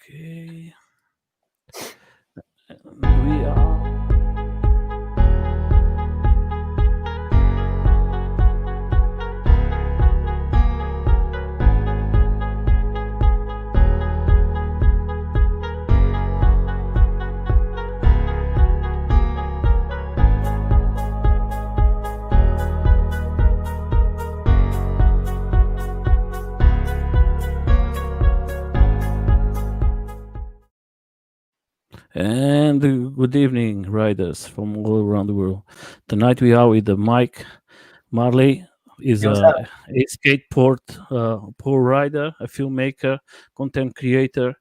Okay. We are. And good evening, riders from all around the world. Tonight we are with the Mike. Marley is a skateboard pro rider, a filmmaker, content creator,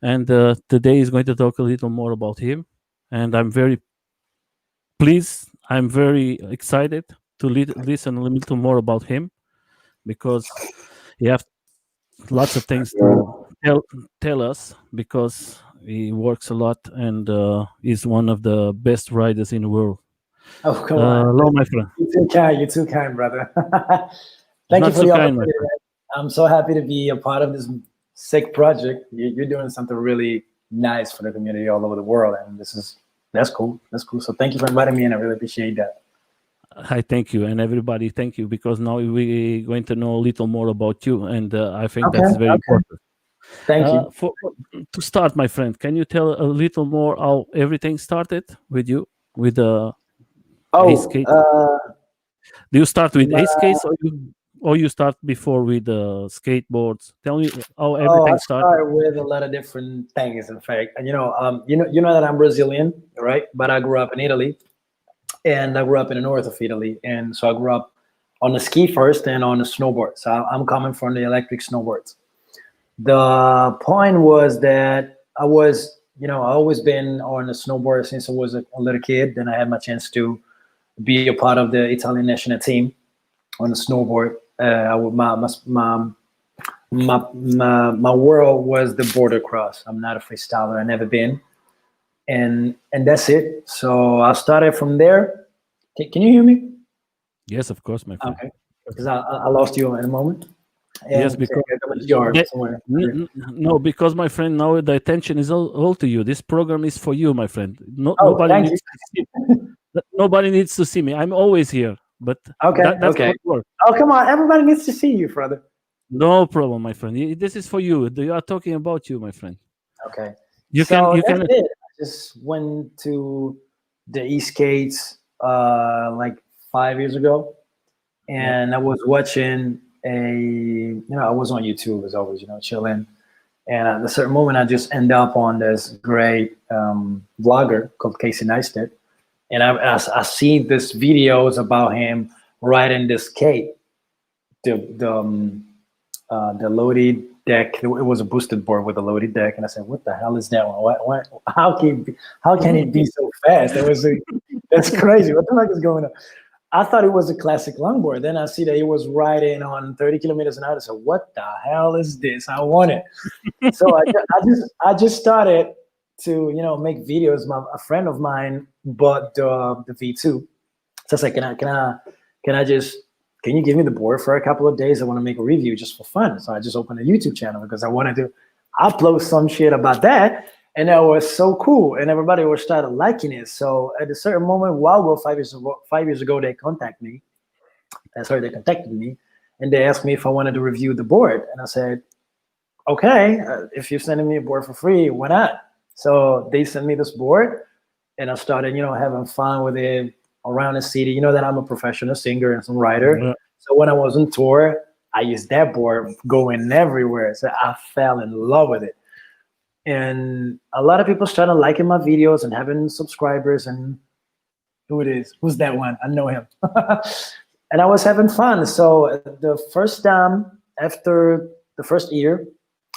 and today is going to talk a little more about him. And I'm very pleased. I'm very excited to listen a little more about him because he has lots of things to tell us because he works a lot and is one of the best riders in the world. Oh, come on. Hello, my friend. You're too kind, brother. Thank you for the opportunity. I'm so happy to be a part of this sick project. You're doing something really nice for the community all over the world, and that's cool. That's cool. So thank you for inviting me, and I really appreciate that. I thank you, and everybody thank you, because now we're going to know a little more about you, and I think that's very important. Thank you. To start, my friend, can you tell a little more how everything started with you, with the ace skate? Do you start with ace skates, or you start before with skateboards? Tell me how everything started. I started with a lot of different things, in fact. And you know that I'm Brazilian, right? But I grew up in Italy. And I grew up in the north of Italy. And so I grew up on the ski first and on the snowboard. So I'm coming from the electric snowboards. The point was that I've always been on the snowboard since I was a little kid. Then I had my chance to be a part of the Italian national team on the snowboard. My world was the border cross. I'm not a freestyler. I've never been. And that's it. So I started from there. Can you hear me? Yes, of course, my friend. Okay, because I lost you in a moment. And yes, because no, because my friend, now the attention is all to you. This program is for you, my friend. Nobody needs to see me. I'm always here. But that's okay. Oh, come on! Everybody needs to see you, brother. No problem, my friend. This is for you. They are talking about you, my friend. Okay. You can. Just went to the e-skates like 5 years ago, and I was watching I was on YouTube as always, chilling, and at a certain moment I just end up on this great vlogger called Casey Neistat, and I see this videos about him riding this skate, the loaded deck. It was a boosted board with a loaded deck, and I said, "What the hell is that one? What? How can it be so fast?" That's crazy. What the fuck is going on? I thought it was a classic longboard. Then I see that he was riding on 30 kilometers an hour. I said, "What the hell is this? I want it." So I just started to make videos. A friend of mine bought the V2, so I said, "Can you give me the board for a couple of days? I want to make a review just for fun." So I just opened a YouTube channel because I wanted to upload some shit about that. And that was so cool. And everybody was started liking it. So at a certain moment, while 5 years ago, they contacted me. And they asked me if I wanted to review the board. And I said, okay, if you're sending me a board for free, why not? So they sent me this board, and I started, having fun with it around the city. You know that I'm a professional singer and songwriter. Yeah. So when I was on tour, I used that board going everywhere. So I fell in love with it. And a lot of people started liking my videos and having subscribers. And who's that one? I know him. And I was having fun. So the first time, after the first year,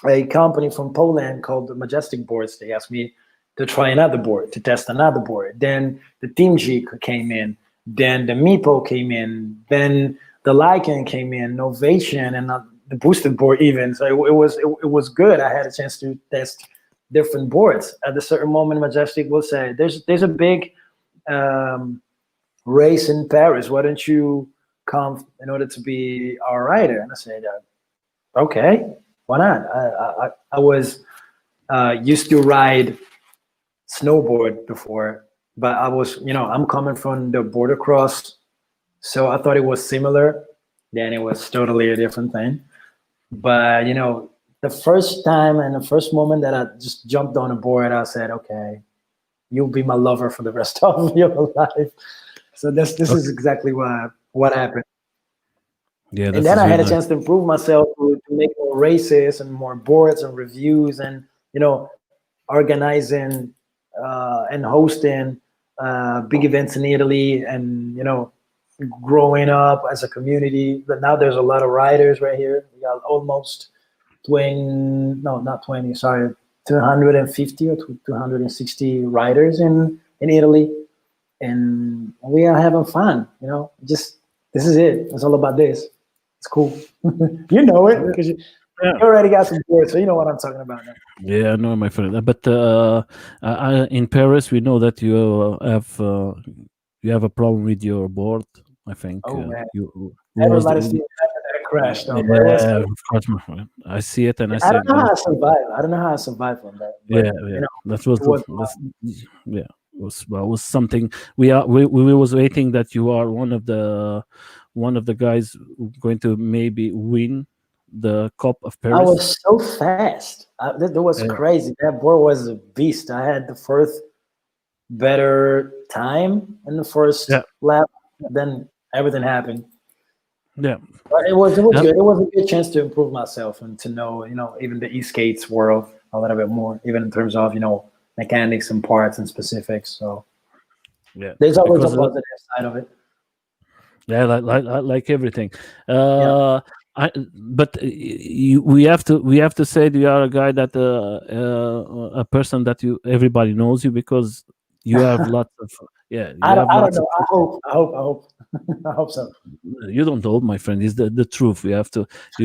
a company from Poland called the Majestic Boards, they asked me to try another board, to test another board. Then the Team G came in. Then the Meepo came in. Then the Lycan came in, Novation, and the boosted board even. So it was good. I had a chance to test different boards. At a certain moment, Majestic will say, there's a big race in Paris. Why don't you come in order to be our rider? And I said, okay, why not? used to ride snowboard before, but I was, I'm coming from the border cross, so I thought it was similar. Then it was totally a different thing. But the first time and the first moment that I just jumped on a board, I said, okay, you'll be my lover for the rest of your life. So this is exactly what happened. Yeah, and then I had a chance to improve myself to make more races and more boards and reviews, and organizing and hosting big events in Italy, and growing up as a community. But now there's a lot of riders right here. We got almost 250 or 260 riders in Italy, and we are having fun. Just this is it. It's all about this. It's cool. You know it because you already got some boards, so you know what I'm talking about now. Yeah, I know, my friend. But in Paris, we know that you have a problem with your board. I think. Oh man, you everybody sees that it crashed. Though, yeah, of course, my friend. I see it, and I don't know how I survived. I don't know how I survived from that. But, that was something. We was waiting that you are one of the guys going to maybe win the Cup of Paris. I was so fast. That was crazy. That board was a beast. I had the first better time in the first lap. Then everything happened. Yeah, but it was good. It was a good chance to improve myself and to know, even the e-skates world a little bit more, even in terms of, mechanics and parts and specifics. So there's always a positive side of it. Yeah, like everything. But we have to say that you are a guy that a person that everybody knows you, because you have lots of I don't know. I hope I hope so. You don't hope, my friend. It's the truth. You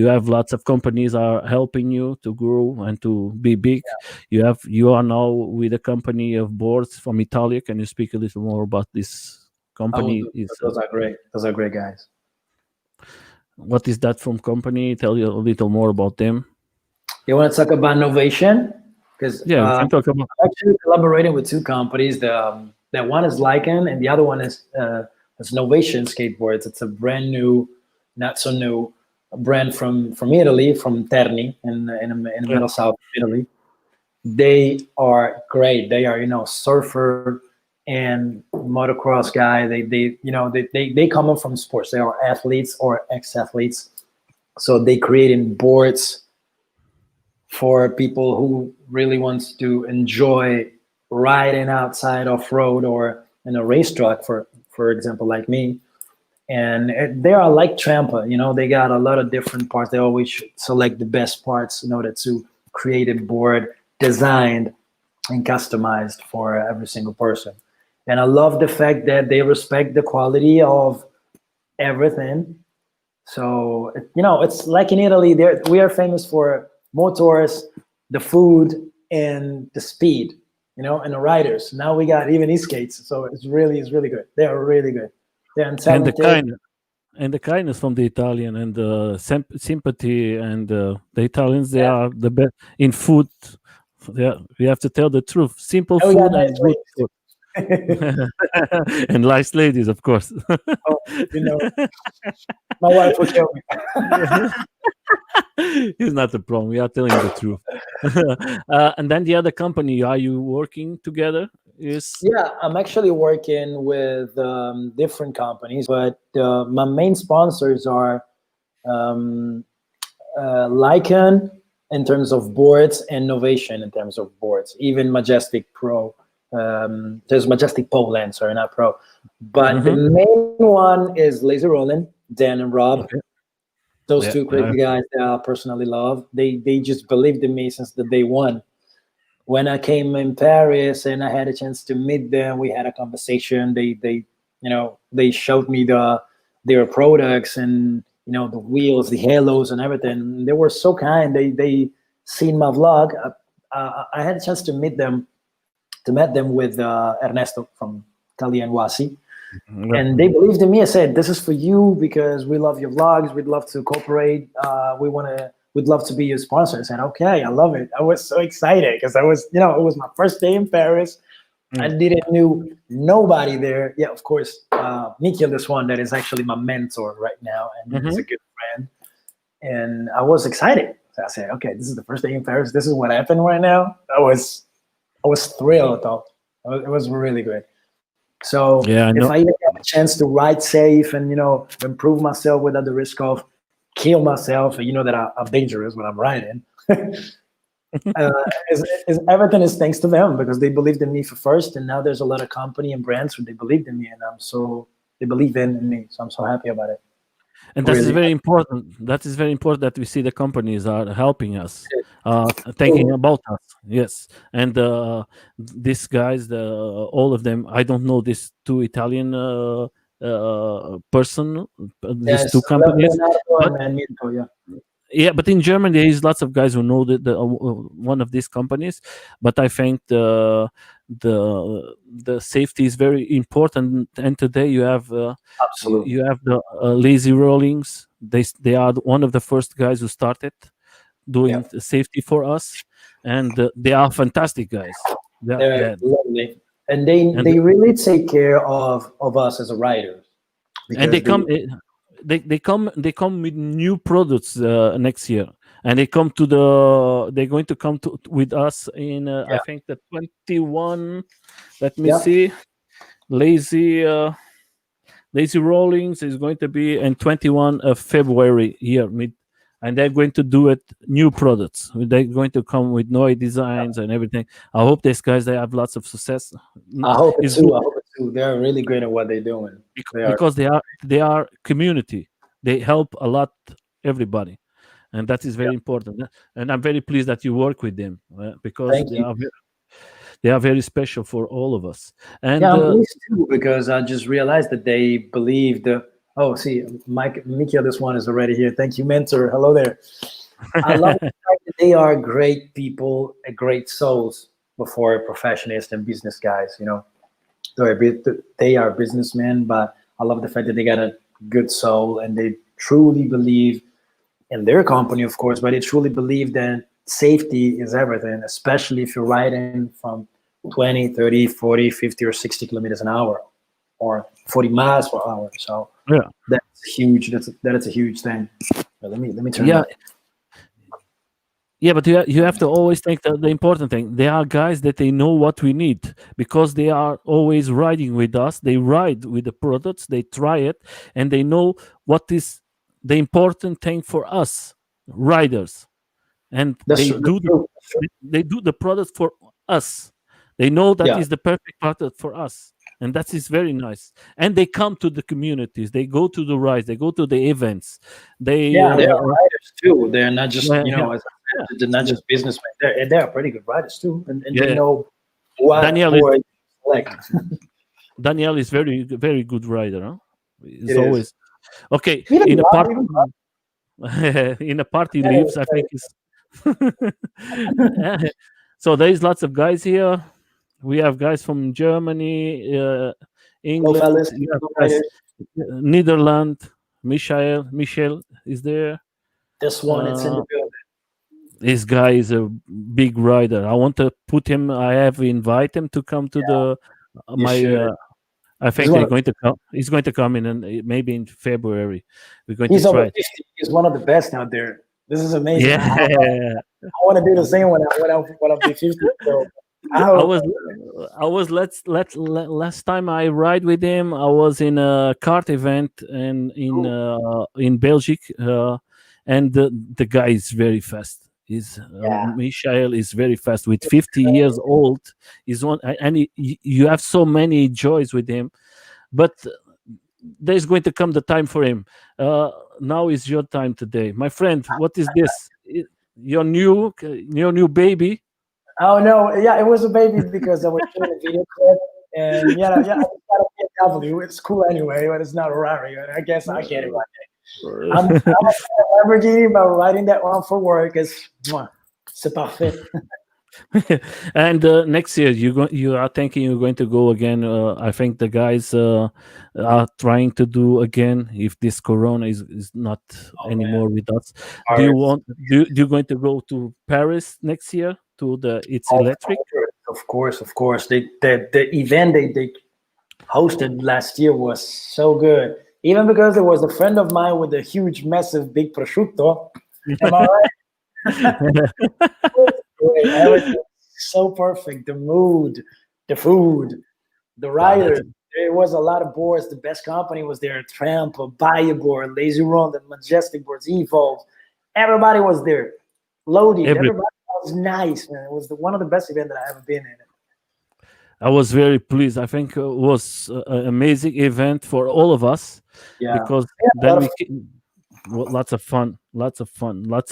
have lots of companies are helping you to grow and to be big. You are now with a company of boards from Italy. Can you speak a little more about this company? Those are great. Those are great guys. What is that from company? Tell you a little more about them. You want to talk about innovation? Because we can talk about. I'm actually collaborating with two companies. That one is Lycan, and the other one is ʀɪᴅᴇʀ Skateboards. It's a brand new, not so new, brand from Italy, from Terni in the middle south of Italy. They are great. They are surfer and motocross guy. They come from sports. They are athletes or ex-athletes, so they creating boards for people who really wants to enjoy riding outside off-road or in a racetrack, for example, like me. And they are like Trampa, they got a lot of different parts. They always select the best parts in order to create a board designed and customized for every single person. And I love the fact that they respect the quality of everything. So, it's like in Italy, we are famous for motors, the food, and the speed, and the riders. Now we got even e-skates. So it's really good. They are really good. They're and the kindness from the Italian, and the sympathy, and the Italians, they are the best in food. We have to tell the truth. Simple food and good food. And nice ladies, of course. My wife will kill me. It's not a problem. We are telling the truth. And then the other company, are you working together? I'm actually working with different companies, but my main sponsors are Lycan in terms of boards, and Innovation in terms of boards, even Majestic Pro. There's Majestic Poland, sorry, not Pro. But the main one is LazyRolling, Dan and Rob. Okay. Those two crazy guys that I personally love. They just believed in me since the day one. When I came in Paris and I had a chance to meet them, we had a conversation. They showed me their products and the wheels, the halos, and everything. They were so kind. They seen my vlog. I had a chance to meet them with Ernesto from Cali and Wasi. And they believed in me. I said, this is for you because we love your vlogs. We'd love to cooperate. We want to we'd love to be your sponsor. I said, okay, I love it. I was so excited because I was, you know, it was my first day in Paris. I didn't knew nobody there. Yeah, of course, Nikhil, this one that is actually my mentor right now, and he's a good friend. And I was excited. So I said, okay, this is the first day in Paris. This is what happened right now. I was thrilled, though. It was really good. So if I even have a chance to ride safe and, you know, improve myself without the risk of kill myself, you know that I'm dangerous when I'm riding. Everything is thanks to them because they believed in me first, and now there's a lot of company and brands who they believed in me, and they believe in me. So I'm so happy about it. And that is very important. That is very important that we see the companies are helping us, thinking about us. Yes, and these guys, all of them. I don't know these two Italian person, these two companies. Yeah, but in Germany there is lots of guys who know the one of these companies. But I think the safety is very important. And today you have you have the LazyRollings. They are one of the first guys who started doing safety for us, and they are fantastic guys. They're lovely, and they really take care of us as a riders. And they come. They come with new products next year, and they're going to come with us in I think the 21. Let me see. LazyRollings is going to be in 21 of February here, and they're going to do it new products. They're going to come with new designs and everything. I hope these guys they have lots of success. I hope it too. They're really great at what they're doing. Because they are community. They help a lot everybody, and that is very important. And I'm very pleased that you work with them because they are very special for all of us. And I'm pleased too because I just realized that they believed. See, Mikia, this one is already here. Thank you, mentor. Hello there. I love the fact that they are great people, great souls before professionals and business guys. You know. They are businessmen, but I love the fact that they got a good soul and they truly believe in their company, of course, but they truly believe that safety is everything, especially if you're riding from 20, 30, 40, 50, or 60 kilometers an hour or 40 miles per hour. So that's huge. That's a huge thing. But let me turn that. Yeah, but you have to always think the important thing. They are guys that they know what we need because they are always riding with us. They ride with the products, they try it, and they know what is the important thing for us riders. And they do the product for us. They know that is the perfect product for us. And that is very nice. And they come to the communities. They go to the rides. They go to the events. They are riders too. They're not just they're not just businessmen. They're pretty good riders too, and they know what Daniel Daniel is very good rider. Huh? He's always okay. In a party lives. I think is. So there is lots of guys here. We have guys from Germany, England, Netherlands. Michel is there. This one, it's in the building. This guy is a big rider. I want to put him. I have invite him to come to I think they're going to come. He's going to come in maybe in February. We're going to try. Over 50. He's one of the best out there. This is amazing. Yeah. I want to do the same when I'm 50. So I was last time I ride with him. I was in a kart event and in Belgium, and the guy is very fast. Michael is very fast. With 50 years old, you have so many joys with him. But there's going to come the time for him. Now is your time today, my friend. What is this? Your new baby? Oh no, it was a baby because I was shooting a video clip, and I just got a BMW. It's cool anyway, but it's not a Rari. I guess I get it one day. I'm a Lamborghini, but riding that one for work is c'est parfait. And next year, you are thinking you're going to go again. I think the guys are trying to do again if this Corona is not Oh man, anymore with us. Do you Paris. want? Do you going to go to Paris next year to the It's Of Electric? course, of course, of course. The event they hosted last year was so good. Even because there was a friend of mine with a huge, massive, big prosciutto. Am I right? Great. Everything so perfect. The mood, the food, the Yeah, that's riders. There was a lot of boards. The best company was there. Tramp, ʀɪᴅᴇʀ, LazyRollingthe Majestic boards, Evolve. Everybody was there. Loaded. every. Everybody was nice, man. It was one of the best events that I ever been in. I was very pleased. I think it was an amazing event for all of us Yeah. because Yeah, a then lot we of lots of fun, lots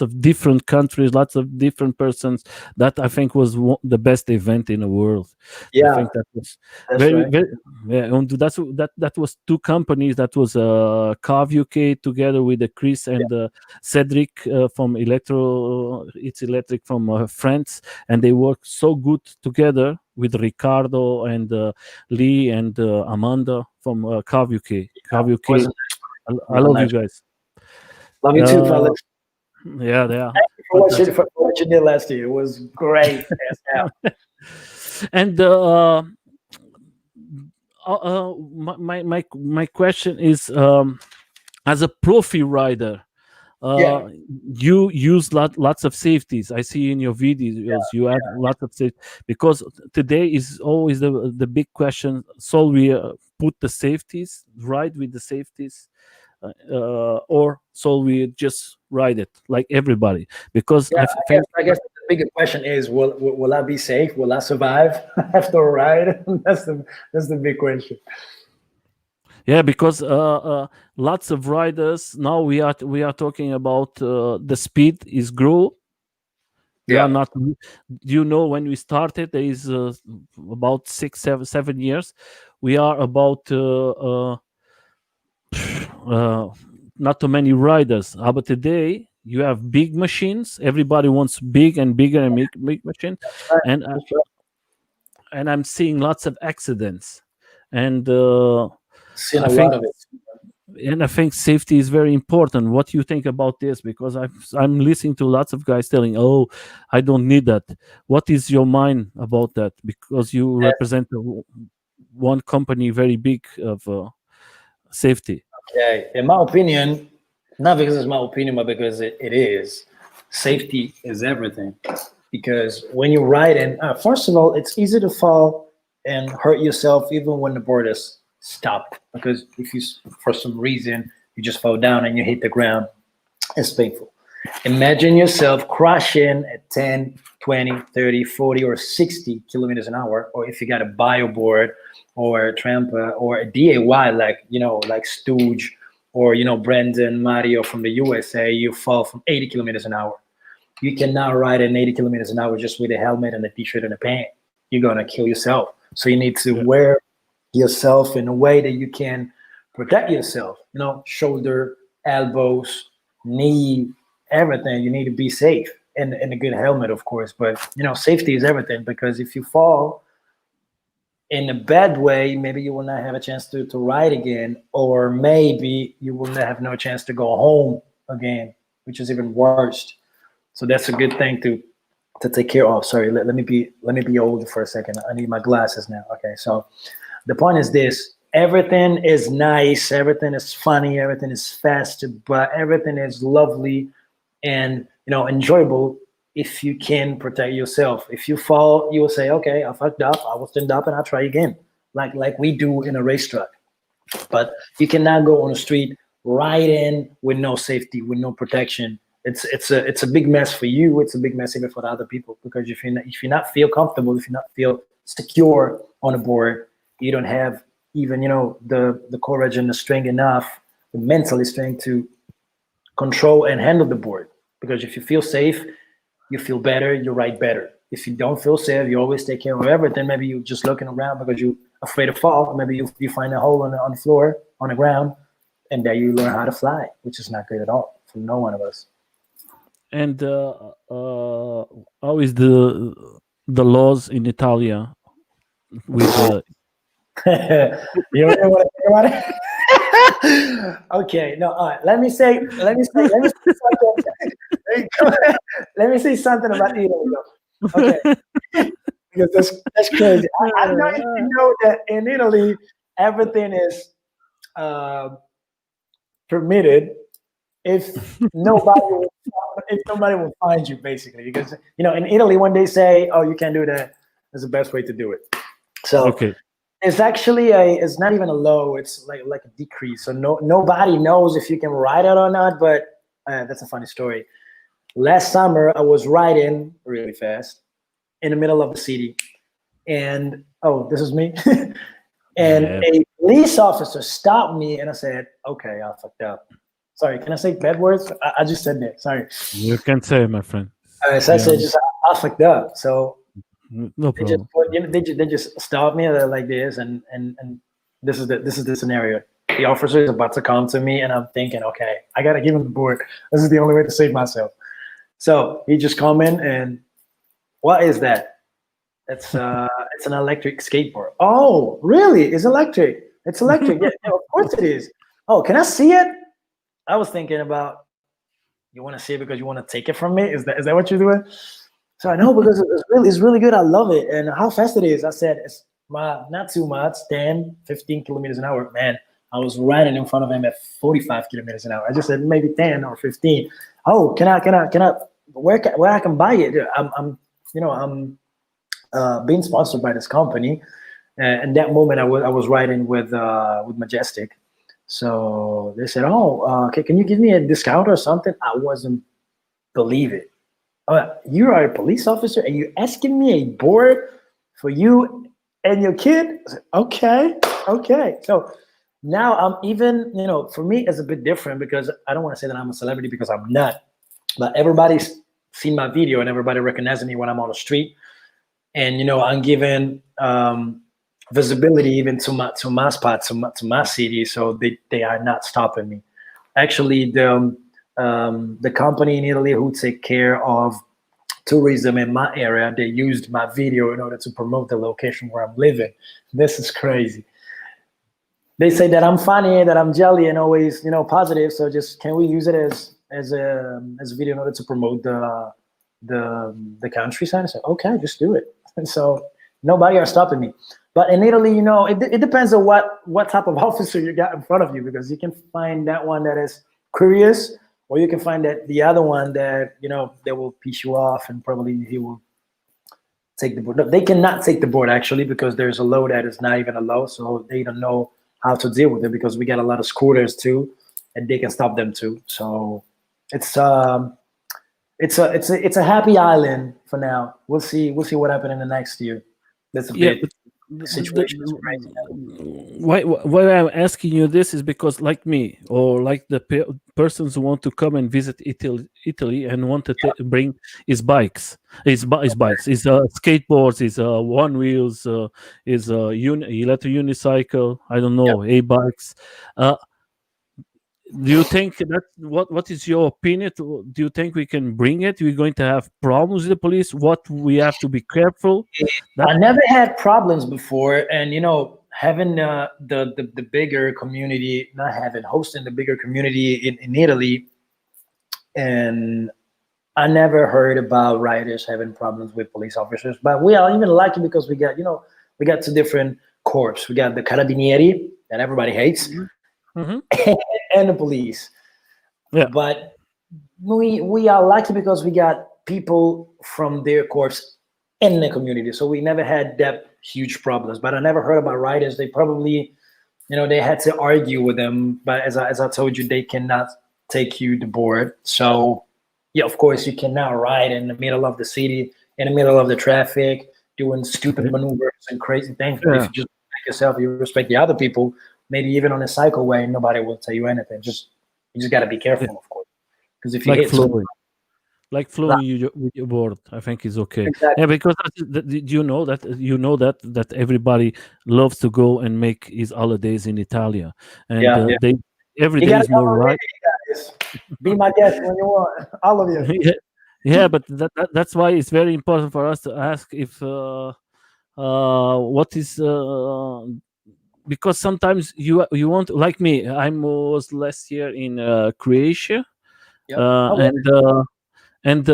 of different countries, lots of different persons. That I think was the best event in the world. I yeah, think that was that's very, right. very, yeah. And that was two companies. That was ʀɪᴅᴇʀ together with Chris Yeah. and Cedric from It's Electric from France, and they worked so good together with Ricardo and Lee and Amanda from ʀɪᴅᴇʀ. It was ʀɪᴅᴇʀ. I a love you nice. guys. Love you too, Uh, fellas. yeah, yeah. Thank you But that's for what you did last year. It was great as hell. and my question is, as a profi rider, Yeah, you use lots of safeties. I see in your videos you have lots of safety because today is always the big question. So we put the safeties right with the safeties, or so we just ride it like everybody? Because yeah. I think. I guess the bigger question is, will I be safe? Will I survive after a ride? That's the big question. Yeah, because lots of riders now we are talking about the speed is grow. You are Yeah, not. When we started, there is about 6, 7 years. We are about uh, not too many riders. But today you have big machines. Everybody wants big and bigger and big machine, right. and That's right. I'm seeing lots of accidents, and Seen I a lot think of it. safety is very important. What do you think about this? Because I'm listening to lots of guys telling, "Oh, I don't need that." What is your mind about that? Because you represent one company very big of safety. Okay, in my opinion, not because it's my opinion, but because it is, safety is everything. Because when you're riding, first of all, it's easy to fall and hurt yourself even when the board is stopped. Because if you, for some reason, you just fall down and you hit the ground, it's painful. Imagine yourself crashing at 10, 20, 30, 40, or 60 kilometers an hour, or if you got a bio board or a trampa or a DAY, like, like Stooge or, Brendan, Mario from the USA, you fall from 80 kilometers an hour. You cannot ride at 80 kilometers an hour just with a helmet and a t-shirt and a pant. You're going to kill yourself. So you need to Yeah. wear yourself in a way that you can protect yourself, shoulder, elbows, knee, everything. You need to be safe and a good helmet, of course. But, safety is everything, because if you fall in a bad way, maybe you will not have a chance to ride again, or maybe you will not have no chance to go home again, which is even worse. So that's a good thing to take care of. Sorry, let me be old for a second. I need my glasses now. Okay, so the point is this: everything is nice, everything is funny, everything is fast, but everything is lovely and enjoyable if you can protect yourself. If you fall, you will say, "Okay, I fucked up. I will stand up and I'll try again," like we do in a racetrack. But you cannot go on the street riding with no safety, with no protection. It's a big mess for you. It's a big mess even for the other people, because if you not feel comfortable, if you not feel secure on a board, you don't have even the courage and the strength enough, the mentally strength to control and handle the board. Because if you feel safe, you feel better, you ride better. If you don't feel safe, you always take care of everything. Maybe you're just looking around because you're afraid to fall. Maybe you find a hole on the floor, on the ground, and then you learn how to fly, which is not good at all for no one of us. And how is the the laws in Italia with the You don't want to think about it? Okay, no, all right. Let me say something. Let me say something about Italy, though. Okay, because that's crazy. I know you know that in Italy everything is permitted if nobody will find you, basically. Because in Italy, when they say, "Oh, you can't do that," that's the best way to do it. So. Okay. It's actually it's not even a low, it's like a decrease. So nobody knows if you can ride it or not, but that's a funny story. Last summer, I was riding really fast in the middle of the city, and this is me. And a police officer stopped me, and I said, okay, I fucked up. Sorry, can I say bad words? I just said that, sorry. You can say, my friend. All right, so I said, I fucked up. So no problem. They just stopped me like this, and this is the scenario. The officer is about to come to me, and I'm thinking, okay, I gotta give him the board. This is the only way to save myself. So he just come in, and what is that? It's an electric skateboard. Oh, really? It's electric. It's electric. Yeah, of course it is. Oh, can I see it? I was thinking about, you want to see it because you want to take it from me? Is that what you're doing? So I know, because it's really good. I love it. And how fast it is. I said, it's not too much, 10, 15 kilometers an hour. Man, I was riding in front of him at 45 kilometers an hour. I just said maybe 10 or 15. Oh, can I, where I can buy it? I'm being sponsored by this company. And that moment I was riding with Majestic. So they said, can you give me a discount or something? I wasn't believe it. You are a police officer and you're asking me a board for you and your kid? Okay. So now I'm even, for me, it's a bit different, because I don't want to say that I'm a celebrity, because I'm not. But everybody's seen my video and everybody recognizes me when I'm on the street. And, I'm giving visibility even to my spot, to my city. So they are not stopping me. Actually, the company in Italy who take care of tourism in my area, they used my video in order to promote the location where I'm living. This is crazy. They say that I'm funny, that I'm jelly, and always, positive. So just, can we use it as a video in order to promote the countryside? I said, okay, just do it. And so nobody are stopping me. But in Italy, it depends on what type of officer you got in front of you, because you can find that one that is curious, or you can find that the other one that, they will piss you off, and probably he will take the board. No, they cannot take the board, actually, because there's a law that is not even a law, so they don't know how to deal with it, because we got a lot of scooters too, and they can stop them too. So it's a happy island for now. We'll see what happens in the next year. That's a bit. Situation is crazy. Why I'm asking you this is because, like me, or like the persons who want to come and visit Italy and want to bring his bikes, his skateboards, his one wheels, his electric unicycle, I don't know, e-bikes. Do you think that what is your opinion? Do you think we can bring it? We're going to have problems with the police? What we have to be careful? I never had problems before, and having the bigger community, hosting the bigger community in Italy, and I never heard about riders having problems with police officers. But we are even lucky, because we got two different corps. We got the Carabinieri that everybody hates. Mm-hmm. And the police. Yeah. But we are lucky, because we got people from their corps in the community. So we never had that huge problems. But I never heard about riders. They probably, they had to argue with them. But as I told you, they cannot take you the board. So yeah, of course, you cannot ride in the middle of the city, in the middle of the traffic, doing stupid maneuvers and crazy things. But if you just respect yourself, you respect the other people, maybe even on a cycleway, nobody will tell you anything. You just got to be careful, of course, because if you hit flowing with your board, I think is okay. Exactly. Yeah, because you know that everybody loves to go and make his holidays in Italia, and every day is more right. Be my guest when you want, all of you. Yeah, but that's why it's very important for us to ask if what is because sometimes you want, like me. I was last year in Croatia, Yep. Oh, well, and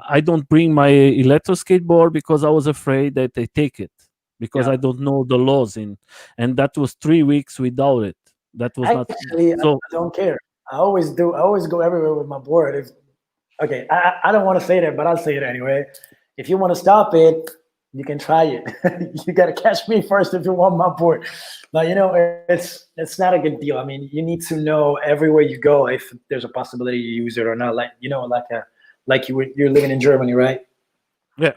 I don't bring my electro skateboard because I was afraid that they take it because I yeah. don't know the laws in, and that was 3 weeks without it. That was not Actually, I so. don't care. I always do. I always go everywhere with my board. If okay, I don't want to say that, but I'll say it anyway. If you want to stop it, you can try it. You got to catch me first if you want my board. But it's not a good deal. I mean, you need to know everywhere you go if there's a possibility you use it or not. Like like you're living in Germany, right? Yeah.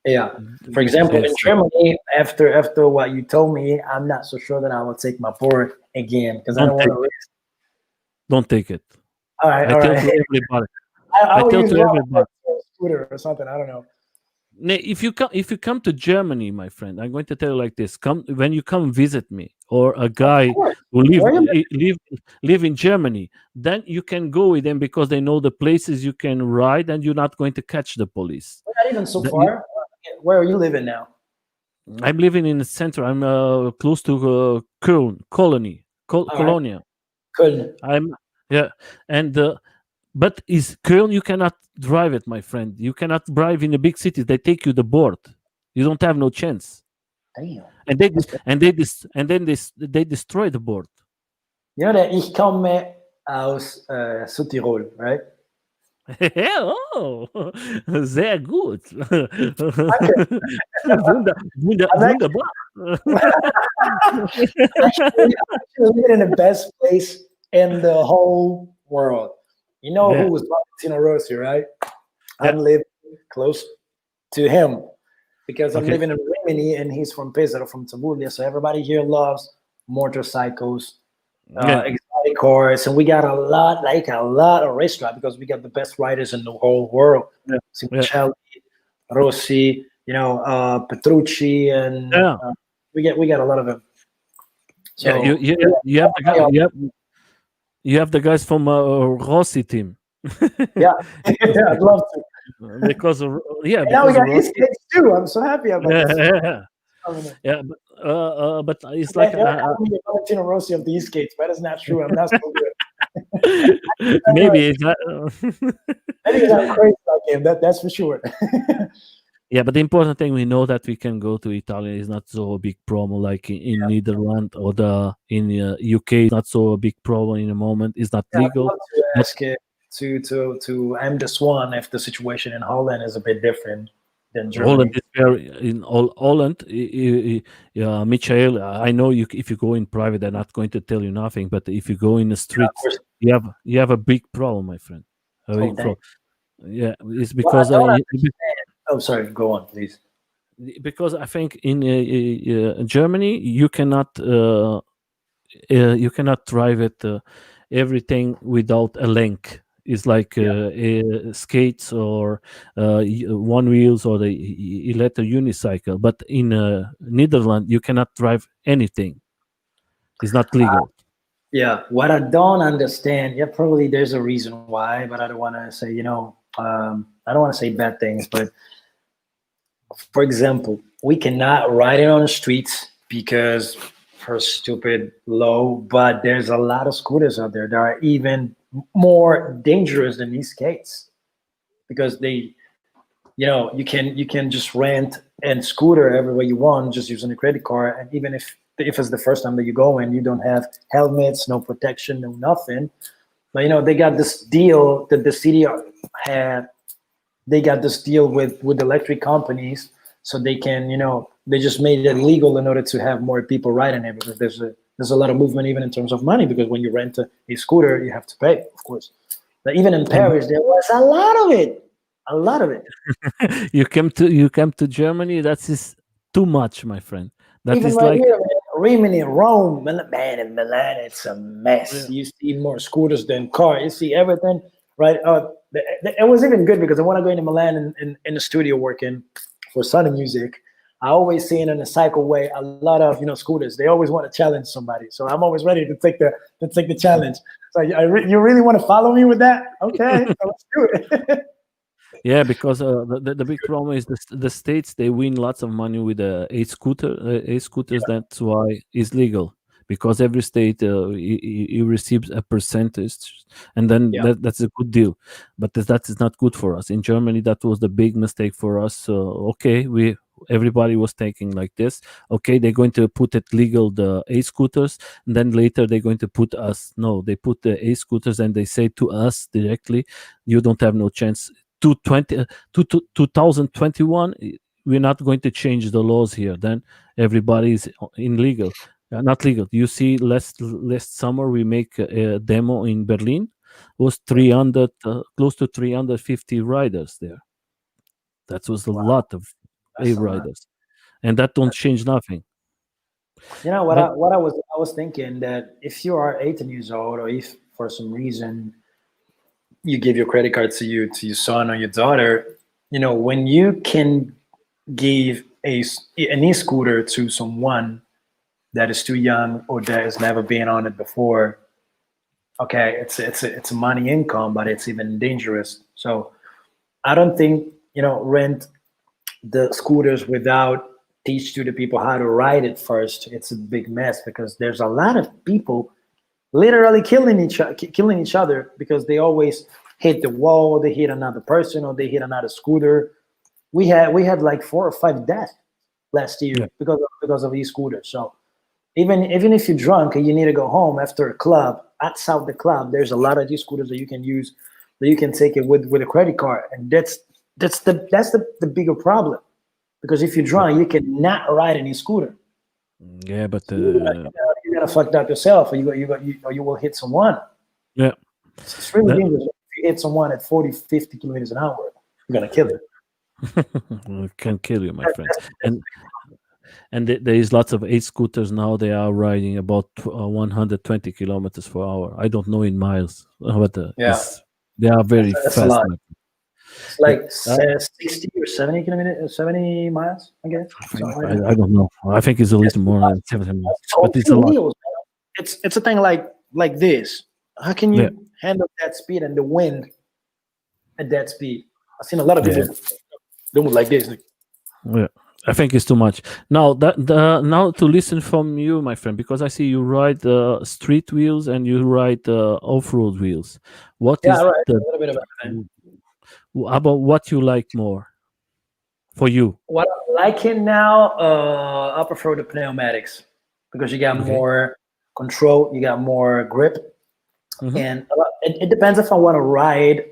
Yeah. For example, in Yes. Germany, after what you told me, I'm not so sure that I will take my board again because I Don't don't want take to risk. don't take it. All right, I all tell right. to everybody. I I will tell use to one everybody. scooter or something. I don't know. If you come to Germany, my friend, I'm going to tell you like this: come when you come visit me, or a Of guy course. who live Where you i- live live in Germany, then you can go with them because they know the places you can ride, and you're not going to catch the police. We're not even so The- you- far. Where are you living now? I'm living in the center. I'm close to Köln, All right, Colonia. Köln. I'm yeah, and but is Köln? You cannot drive it, my friend. You cannot drive in the big cities. They take you the board. You don't have no chance. Damn. And they That's dis- bad. and they dis- and then they destroy the board. You know that ich komme aus Südtirol, right? Oh, sehr gut. Okay. I'm Wunderbar. actually living in the best place in the whole world. You know who Yeah, was Valentino Rossi, right? yeah. I'm living close to him because I'm Okay. living in Rimini and he's from Pesaro, from Tabulia. So everybody here loves motorcycles, Yeah, exotic cars, and we got a lot of racetrack because we got the best riders in the whole world. yeah, yeah, Simoncelli, Rossi, Petrucci, and yeah. we got a lot of them. Yeah, you So you you have the guy, you have the guys from Rossi team. yeah, because I'd love to. because of, yeah, And now we because of got his Rossi. kids too. I'm so happy about Yeah, this. yeah, Coming in. yeah. But it's like They're calling me the Valentino Rossi of the East Gates, but that's not true. I'm not so good. maybe it's not, Maybe because I'm crazy like him. That's for sure. yeah, but the important thing, we know that we can go to Italy. Is not so a big problem like in Netherlands or in UK. It's not so a big problem in the moment. It's not Yeah, I'd legal. love to But ask it to I'm the Swan if the situation in Holland is a bit different than Holland Germany. is very in Holland. Michael, I know you. If you go in private, they're not going to tell you nothing. But if you go in the Yeah, of streets, course. you have a big problem, my friend. A Oh, big dang. problem. Yeah, it's Well, I because don't understand. Oh, sorry. Go on, please. I think in Germany you cannot drive it everything without a link. It's like Yeah. skates or one wheels or the electric unicycle. But in Netherlands, you cannot drive anything. It's not legal. Yeah. What I don't understand, yeah, probably there's a reason why, but I don't want to say, I don't want to say bad things, but for example, we cannot ride it on the streets because for stupid low, but there's a lot of scooters out there that are even more dangerous than these skates because you can just rent and scooter everywhere you want just using a credit card, and even if it's the first time that you go and you don't have helmets, no protection, no nothing, but they got this deal that the city had. They got this deal with electric companies, so they can they just made it legal in order to have more people riding it because there's a lot of movement even in terms of money because when you rent a scooter you have to pay, of course. But even in And Paris there was a lot of it. you come to Germany. That is too much, my friend. That Even is right like here, man, Rimini, Rome, man, in Milan, it's a mess. yeah, You see more scooters than cars. You see everything, right? It was even good because when I go into Milan in the studio working for Sony Music, I always see in the cycleway a lot of scooters. They always want to challenge somebody, so I'm always ready to take the challenge. So you really want to follow me with that? Okay, so let's do it. Yeah, because the big problem is the states, they win lots of money with the e-scooters. That's why it's legal, because every state he receives a percentage, and then Yeah. that's a good deal. But that is not good for us in Germany. That was the big mistake for us. Okay, everybody was taking like this. Okay, they're going to put it legal, the e-scooters, and then later they're going to put us. No, they put the e-scooters and they say to us directly, you don't have no chance. 2021, we're not going to change the laws here. Then everybody is in legal, not legal. You see, last summer we make a demo in Berlin. It was 300, close to 350 riders there. That was a Wow. lot of That's a lot. riders, and that don't change nothing. You know what? But I was thinking that if you are 18 years old, or if for some reason you give your credit card to your son or your daughter, when you can give an e-scooter to someone that is too young or that has never been on it before, okay, it's a money income, but it's even dangerous. So I don't think rent the scooters without teach to the people how to ride it first. It's a big mess because there's a lot of people literally killing each other because they always hit the wall, they hit another person, or they hit another scooter. We had like 4 or 5 deaths last year yeah, because of these scooters. So even if you're drunk and you need to go home after a club, outside the club, there's a lot of these scooters that you can use, that you can take it with a credit card, and that's the bigger problem, because if you're drunk, you cannot ride any scooter. yeah, but You're gonna fuck up yourself, or you will hit someone. yeah, It's really that dangerous. If you hit someone at 40, 50 kilometers an hour, you're gonna kill them. it can kill you, my That- friend. That's, that's And there is lots of e-scooters now. They are riding about 120 kilometers per hour. I don't know in miles, but yeah, they are very that's a fast. lot. It's Yeah, like 60 or 70 kilometers, 70 miles, I guess, something like that. I don't know. I think it's a That's little more than 70 miles, so but it's few a lot. wheels. It's a thing like this. How can Yeah, you handle that speed and the wind at that speed? I've seen a lot of yeah, people doing like this. yeah. I think it's too much. Now now to listen from you, my friend, because I see you ride street wheels and you ride off-road wheels. What Yeah, is right. A the little bit of everything. about what you like more for you? What I'm liking now, I prefer the pneumatics because you got Okay. more control, you got more grip, Hmm. and it depends if I want to ride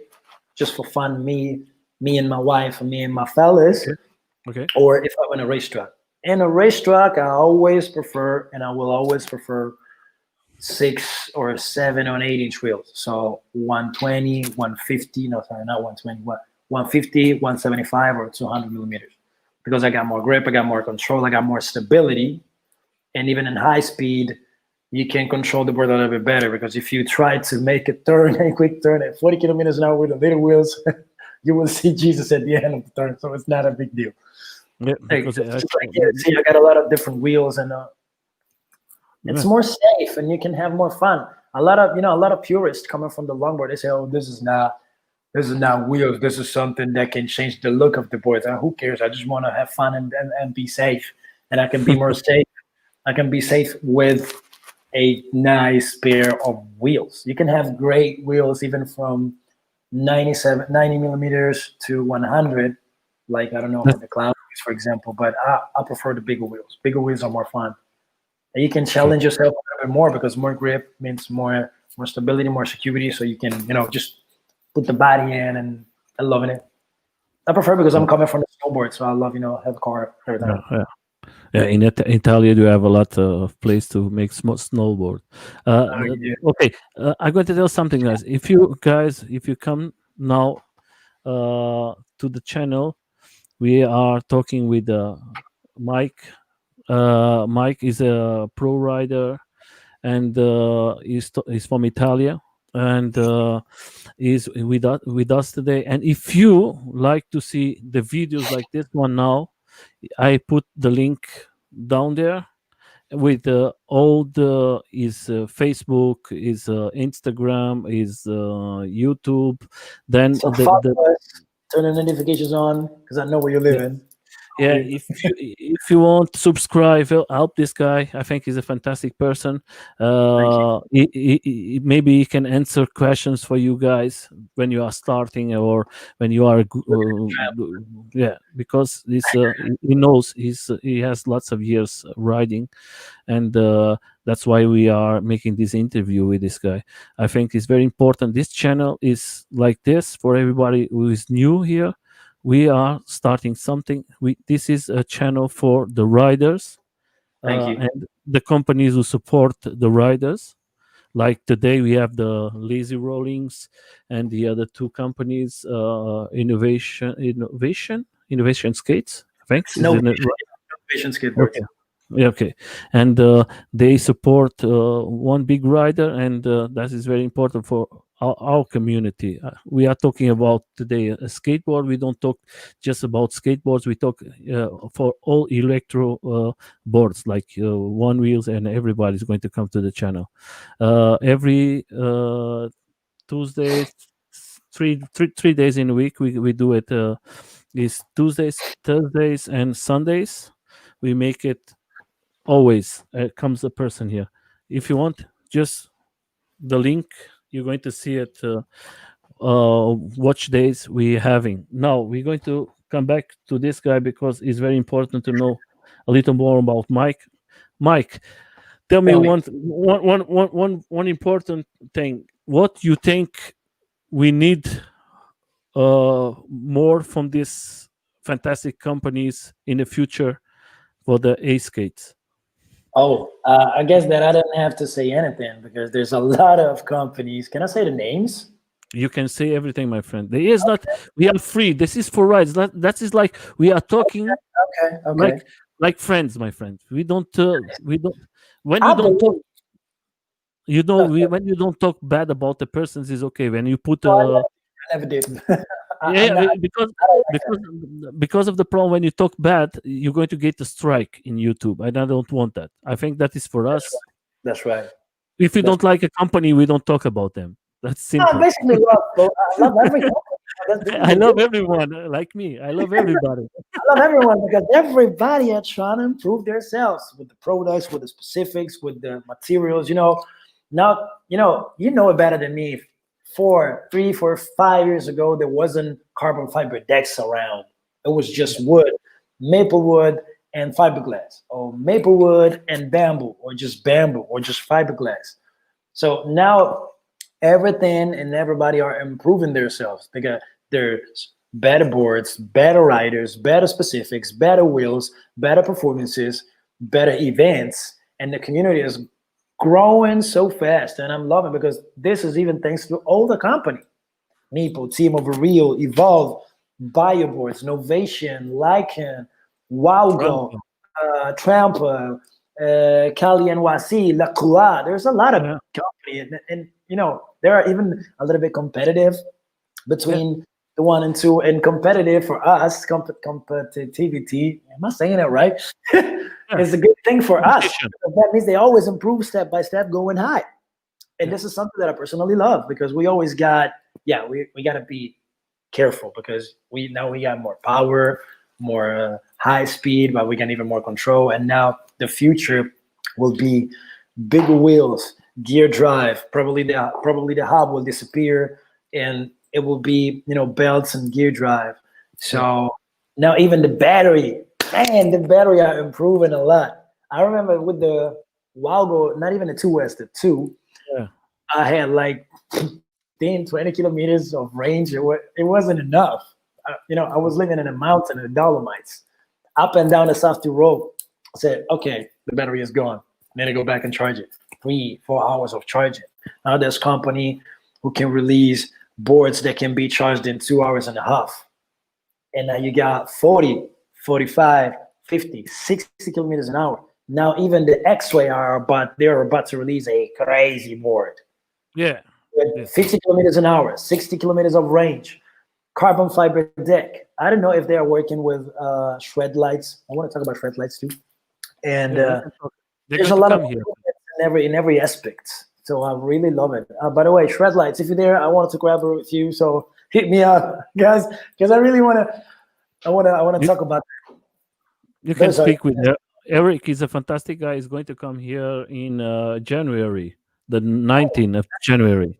just for fun, me and my wife, or me and my fellas, Okay. Okay. or if I'm in a racetrack. In a racetrack, I always prefer, and I will always prefer 6 or 7 or 8 inch wheels. So 120, 150, no, sorry, not 120, 150, 175, or 200 millimeters. Because I got more grip, I got more control, I got more stability. And even in high speed, you can control the board a little bit better, because if you try to make a turn, a quick turn at 40 kilometers an hour with the little wheels, you will see Jesus at the end of the turn. So it's not a big deal. Yeah, Like, because it's just like, yeah, see, I got a lot of different wheels, and it's yeah, more safe, and you can have more fun. A lot of purists coming from the longboard, they say, "Oh, this is not wheels. This is something that can change the look of the board." And who cares? I just want to have fun and be safe, and I can be more safe. I can be safe with a nice pair of wheels. You can have great wheels even from 90 millimeters to 100, like, I don't know, that's the cloud wheels, for example. But I prefer the bigger wheels. Bigger wheels are more fun. And you can okay. challenge yourself a little bit more, because more grip means more stability, more security. So you can, just put the body in, and I'm loving it. I prefer, because I'm coming from the snowboard, so I love, have a car every Yeah, time. yeah. Yeah, in Italy, you have a lot of place to make snowboard. Yeah. Okay, I'm going to tell something, guys. If you come now to the channel, we are talking with Mike. Mike is a pro rider, and he's from Italia, and is with us today. And if you like to see the videos like this one now, I put the link down there with all the his Facebook, his Instagram, his YouTube. Then So follow us. turn the notifications on because I know where you're living. Yeah, if you want to subscribe, help this guy. I think he's a fantastic person. Maybe he can answer questions for you guys when you are starting or when you are because this he knows he has lots of years riding, and that's why we are making this interview with this guy. I think it's very important. This channel is like this for everybody who is new here. We are starting something. This is a channel for the riders and the companies who support the riders. Like today, we have the LazyRollings and the other two companies, Innovation Skates. I think. Innovation Skateboards. Okay. Yeah, okay, and they support one big rider, and that is very important for our community. We are talking about today a skateboard. We don't talk just about skateboards. We talk for all electro boards, like one wheels, and everybody's going to come to the channel every Tuesday, three days in a week. We do it. Is Tuesdays, Thursdays, and Sundays. We make it. Always comes a person here. If you want, just the link, you're going to see it. Watch days we're having. Now we're going to come back to this guy because it's very important to know a little more about Mike. Mike, tell me one important thing. What you think we need more from these fantastic companies in the future for the skates? I guess that I don't have to say anything because there's a lot of companies. Can I say the names? You can say everything, my friend. There is not. We are free. This is for rights. That is like we are talking. Okay. Like friends, my friend. We don't. We don't. When you don't talk, you know. When you don't talk bad about the persons is okay. When you put. I never did. Because of the problem, when you talk bad, you're going to get a strike in YouTube, and I don't want that. I think that is for us. That's right. If you don't like a company, we don't talk about them. That's simple. Basically, I love every company. I love everyone, like me. I love everybody. I love everyone because everybody are trying to improve themselves with the products, with the specifics, with the materials. Now you know it better than me. 3, 4, 5 years ago, there wasn't carbon fiber decks around. It was just wood, maple wood, and fiberglass, or maple wood and bamboo, or just fiberglass. So now everything and everybody are improving themselves. There's better boards, better riders, better specifics, better wheels, better performances, better events, and the community is growing so fast, and I'm loving because this is even thanks to all the company. Meeple, Team Over Real, Evolve, Bioboards, Novation, Lycan, Wowgo, Trampa, Cali NYC, La Croix. There's a lot of company, and they are even a little bit competitive between the 1 and 2, and competitive for us, competitivity. Am I saying that right? It's a good thing for us. That means they always improve step by step, going high. And this is something that I personally love because we always got, we got to be careful because we got more power, more high speed, but we got even more control. And now the future will be bigger wheels, gear drive. Probably the hub will disappear, and it will be belts and gear drive. So now even the battery. Man, the battery are improving a lot. I remember with the Wowgo, not even the 2S, the 2, I had like 10, 20 kilometers of range. It wasn't enough. I was living in a mountain in the Dolomites, up and down the Safety Road. I said, okay, the battery is gone. Then I go back and charge it. 3-4 hours of charging. Now there's company who can release boards that can be charged in 2.5 hours. And now you got 40, 45, 50, 60 kilometers an hour. Now even the X-Ray they're about to release a crazy board. Yeah. With 50 kilometers an hour, 60 kilometers of range, carbon fiber deck. I don't know if they are working with shred lights. I want to talk about shred lights too. And there's a lot of in every aspect. So I really love it. By the way, shred lights, if you're there, I wanted to collaborate with you. So hit me up, guys, because I really want to talk about. You can speak with Eric. He's a fantastic guy. He's going to come here in January, the 19th of January.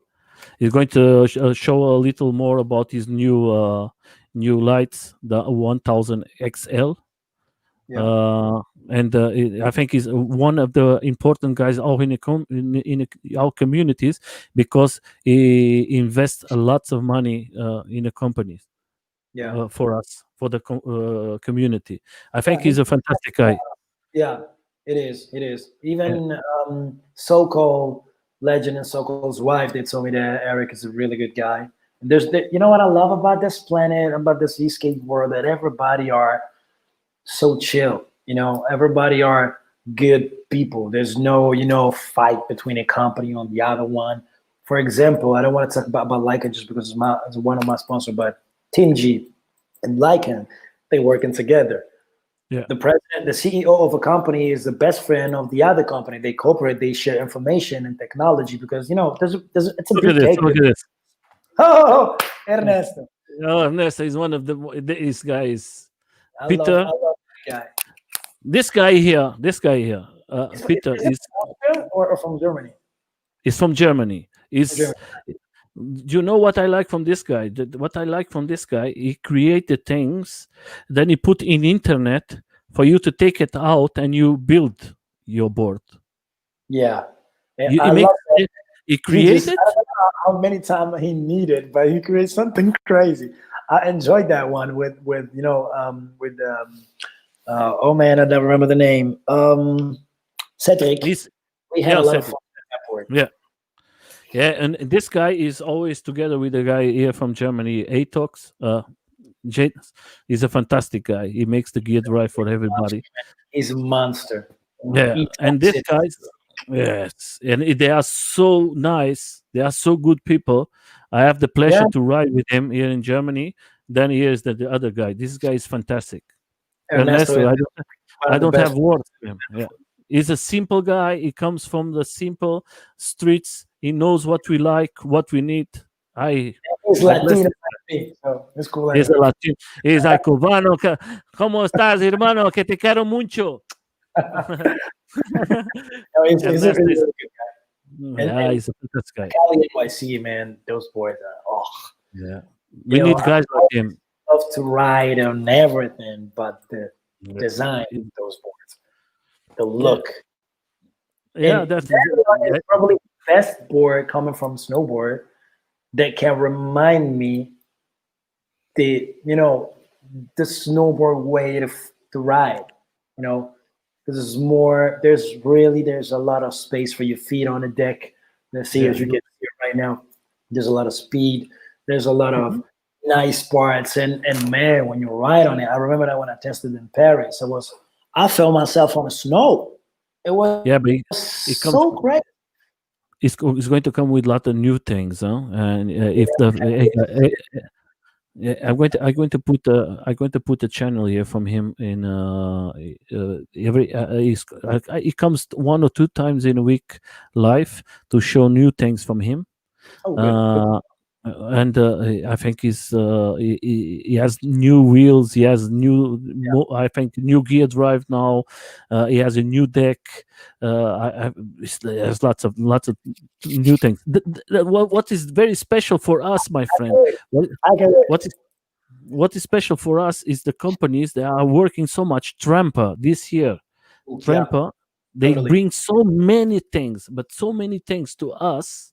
He's going to show a little more about his new lights, the 1000 XL. And I think he's one of the important guys all in our communities, because he invests a lot of money in the companies. For us, for the community. I think he's a fantastic guy. Yeah, it is. Even Soko Legend and Soko's wife, they told me that Eric is a really good guy. And you know what I love about this planet, about this e-skate world, that everybody are so chill. Everybody are good people. There's no, fight between a company on the other one. For example, I don't want to talk about Leica just because it's one of my sponsors, but Team G and Lycan, they working together. Yeah. The president, the CEO of a company is the best friend of the other company. They cooperate, they share information and technology because, it's a big cake. Look at this. Oh, Ernesto. Oh, Ernesto is one of these guys. Peter. I love that guy. This guy here. Peter is or from Germany. He's from Germany. Do you know what I like from this guy? What I like from this guy, he created things, then he put in internet for you to take it out and you build your board. Yeah. He created. I don't know how many times he needed, but he created something crazy. I enjoyed that one with oh man, I don't remember the name. Cedric. We had a lot of fun at that board. Yeah. Yeah, and this guy is always together with a guy here from Germany, Atox. He's a fantastic guy. He makes the gear drive for everybody. He's a monster. Yeah, and these guys, yes, and they are so nice. They are so good people. I have the pleasure to ride with him here in Germany. Then here's the other guy. This guy is fantastic. Ernesto, I don't have words for him. Yeah. He's a simple guy. He comes from the simple streets. He knows what we like, what we need. He's Latino, so it's cool. He's a Latino. He's a cubano. ¿Cómo estás, hermano? Que te quiero mucho. He's a really good guy. Yeah, he's a fantastic guy. Cali NYC, man, those boys are Yeah, we need guys like him. Love to ride on everything, but the design of those boards, the look. Yeah, that's probably the best board coming from snowboard that can remind me the snowboard way to ride. There's a lot of space for your feet on the deck. Let's see, as you get here right now, there's a lot of speed. There's a lot of nice parts, and man, when you ride on it, I remember that when I tested in Paris, I felt myself on the snow. It was but it comes, so great. It's going to come with a lot of new things, huh? And if I'm going to put a channel here from him in he comes 1 or 2 times in a week live to show new things from him. And I think he has new wheels. He has I think new gear drive now. He has a new deck. There's lots of new things. What is very special for us, my friend? What is special for us is the companies that are working so much. Trampa this year, they bring so many things, but so many things to us.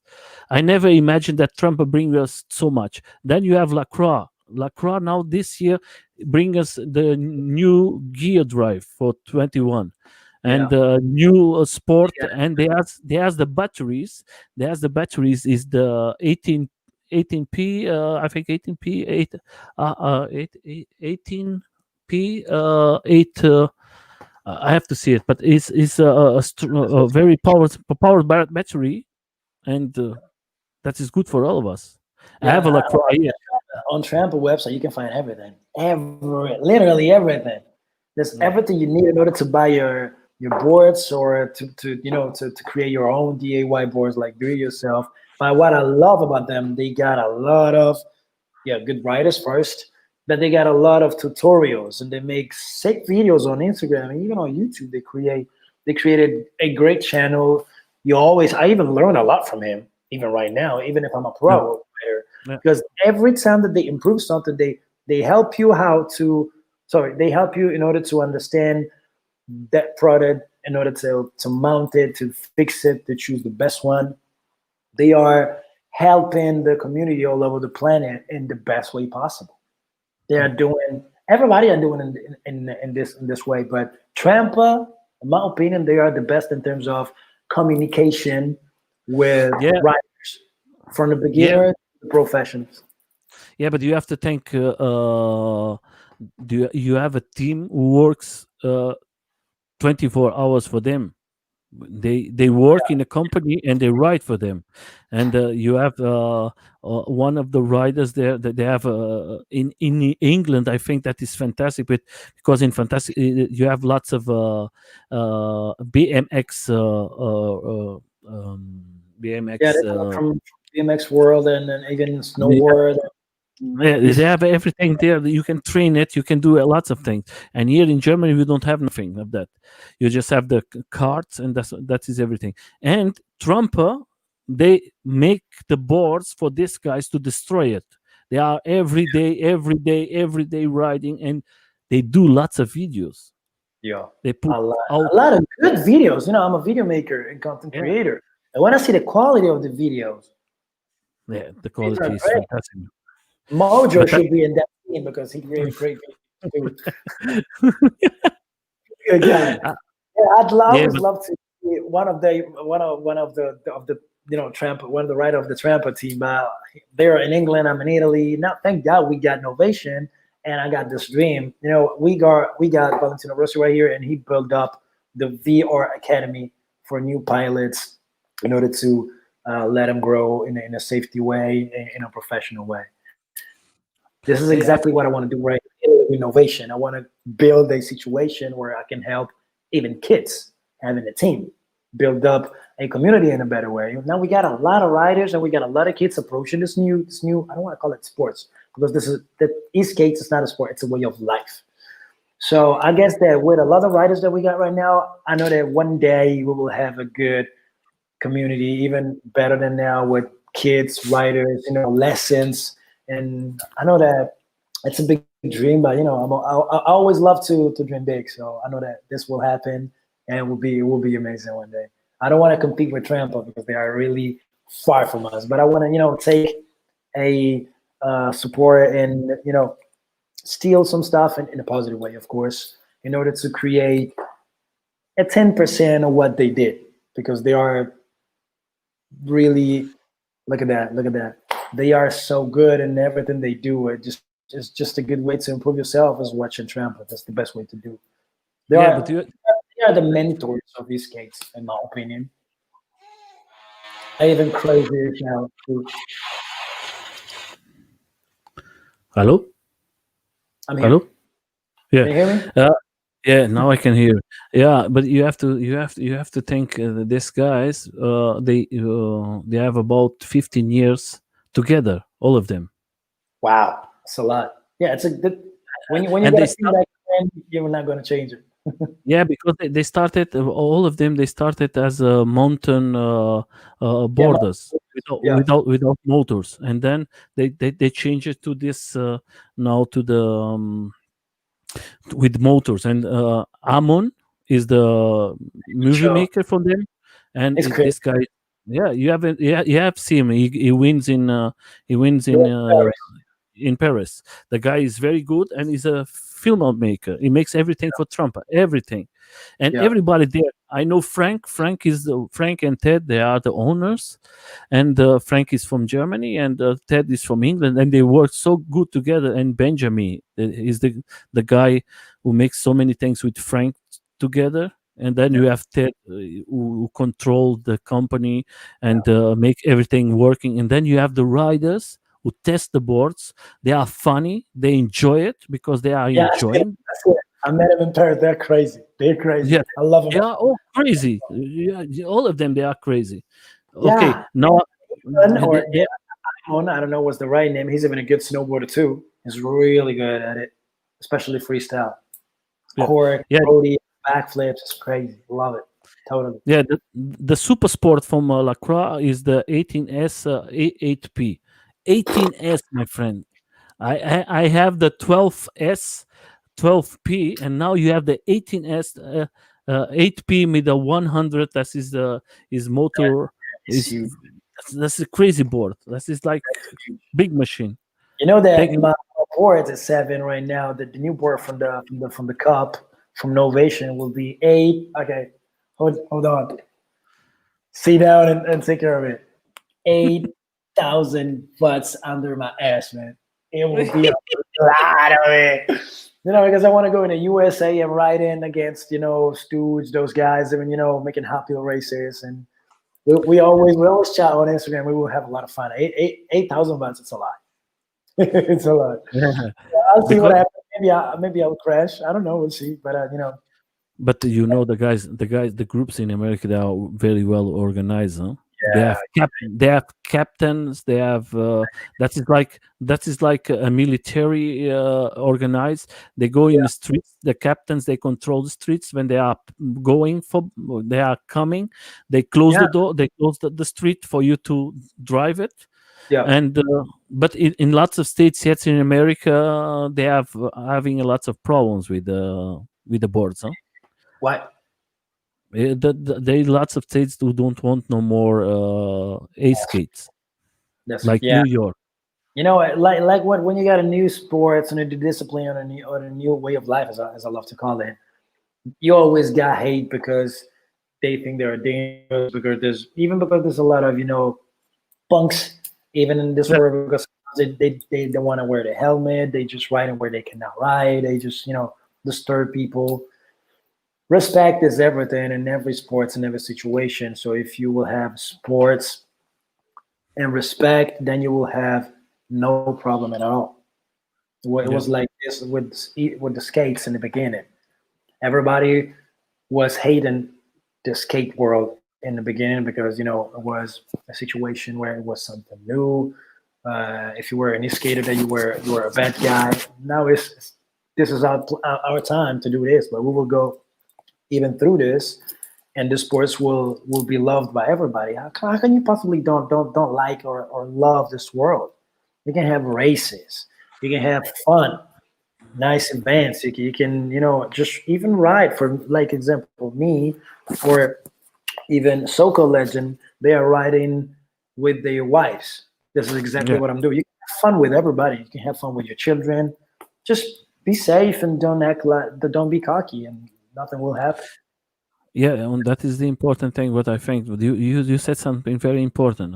I never imagined that Trampa bring us so much. Then you have LaCroix. LaCroix now this year bring us the new gear drive for 21 and new sport. And they has the batteries. The batteries is the 18p. I think 18p 18p 8. I have to see it, but it's a very powered battery, and that is good for all of us. I have a LaCroix here. On Trampa website, you can find everything, literally everything. There's everything you need in order to buy your boards or to create your own DIY boards, like do it yourself. But what I love about them, they got a lot of good riders first. But they got a lot of tutorials, and they make sick videos on Instagram and even on YouTube. They created a great channel. I even learn a lot from him, even right now, even if I'm a pro rider, because every time that they improve something, they help you they help you in order to understand that product, in order to mount it, to fix it, to choose the best one. They are helping the community all over the planet in the best way possible. They are doing, everybody are doing in this way, but Trampa, in my opinion, they are the best in terms of communication with riders, from the beginner to the professionals. Yeah, but you have to think. You have a team who works 24 hours for them? They work in a company and they ride for them, and you have one of the riders there that they have in England. I think that is fantastic, but because in fantastic you have lots of BMX from BMX world and even snowboard. They have everything there. You can train it. You can do lots of things. And here in Germany, we don't have nothing of that. You just have the carts, and that is everything. And Trumpa, they make the boards for these guys to destroy it. They are every day riding, and they do lots of videos. Yeah, they put a lot of good videos. I'm a video maker and content creator. And when I see the quality of the videos, the quality is fantastic. Mojo should be in that team because he created great videos. I'd love to be one of the Trampa, one of the writer of the Trampa team. They're in England, I'm in Italy. Now, thank God we got Novation, and I got this dream. We got Valentino Rossi right here, and he built up the VR Academy for new pilots in order to let them grow in a safety way, in a professional way. This is exactly what I want to do right here with Innovation. I want to build a situation where I can help even kids having a team, build up a community in a better way. Now we got a lot of riders and we got a lot of kids approaching this new, I don't want to call it sports, because e-skates is not a sport, it's a way of life. So I guess that with a lot of riders that we got right now, I know that one day we will have a good community, even better than now, with kids, riders, lessons. And I know that it's a big dream, but I always love to dream big. So I know that this will happen, and it will be amazing one day. I don't want to compete with Trampa because they are really far from us. But I want to take a support and steal some stuff in a positive way, of course, in order to create a 10% of what they did, because they are really look at that. They are so good in everything they do. It's just a good way to improve yourself is watching Trampa. That's the best way to do. They are the mentors of these skates, in my opinion. I even crazier now too. Hello? I'm here. Hello? Yeah. Can you hear me? Yeah, now I can hear. Yeah, but you have to think these guys. They have about 15 years together, all of them. Wow, that's a lot. Yeah, it's a good. When you get a feedback, you're not going to change it. Yeah, because they started, all of them. They started as mountain boarders without motors, and then they changed it to this now to the with motors. And Amon is the movie maker for them, and this guy. Yeah, you have seen him. He wins in in Paris. The guy is very good, and he's a filmmaker. He makes everything for Trump, everything, and everybody there. I know Frank. Frank and Ted. They are the owners, and Frank is from Germany, and Ted is from England, and they work so good together. And Benjamin is the guy who makes so many things with Frank together. And then you have Ted who control the company and make everything working. And then you have the riders who test the boards. They are funny. They enjoy it because they are enjoying. That's it. I met them in Paris. They're crazy. They're crazy. Yeah. I love them. They are all crazy. Yeah, all of them, they are crazy. Okay, now Simon, I don't know what's the right name. He's even a good snowboarder too. He's really good at it, especially freestyle. Yeah. Cork, Yeah. roadie, backflips. It's crazy. Love it. Totally. Yeah, the super sport from LaCroix is the 18S 8P. 18S, my friend. I have the 12S, 12P, and now you have the 18S 8P with the 100. That is the is motor. It's Is huge. that's a crazy board. That is like big machine. You know that Thank- my board is 7 right now. The new board from the cup from Novation will be 8. Okay, hold on. Sit down and take care of it. 8,000 butts under my ass, man. It will be a lot of it. You know, because I want to go in the USA and ride in against, Stooge, those guys, and making popular races. And we always chat on Instagram. We will have a lot of fun. 8,000 butts, it's a lot. It's a lot. I'll see what happens. Maybe I'll crash. I don't know. We'll see. But But the groups in America, they are very well organized. Huh? Yeah. They have captains. They have that is like a military organized. They go in the streets. The captains, they control the streets when they are they are coming. They close the door. They close the street for you to drive it. Yeah. And but in lots of states yet in America, they have having lots of problems with the boards. Huh? What? There are lots of states who don't want no more ace skates, like New York. Like when you got a new sports and a new discipline or a new way of life, as I love to call it, you always got hate because they think they're dangerous. Because there's a lot of punks even in this world, because they don't want to wear the helmet. They just ride where they cannot ride. They just disturb people. Respect is everything in every sports, in every situation. So if you will have sports and respect, then you will have no problem at all. It was like this with the skates in the beginning. Everybody was hating the skate world in the beginning because it was a situation where it was something new. If you were a new skater, then you were a bad guy. Now this is our time to do this, but we will go even through this, and the sports will be loved by everybody. How can you possibly don't like or love this world? You can have races, you can have fun, nice events. You can just even ride, for like example me, or even Soco Legend. They are riding with their wives. This is exactly what I'm doing. You can have fun with everybody. You can have fun with your children. Just be safe and don't be cocky, and nothing will happen. Yeah, and that is the important thing. What I think you said something very important.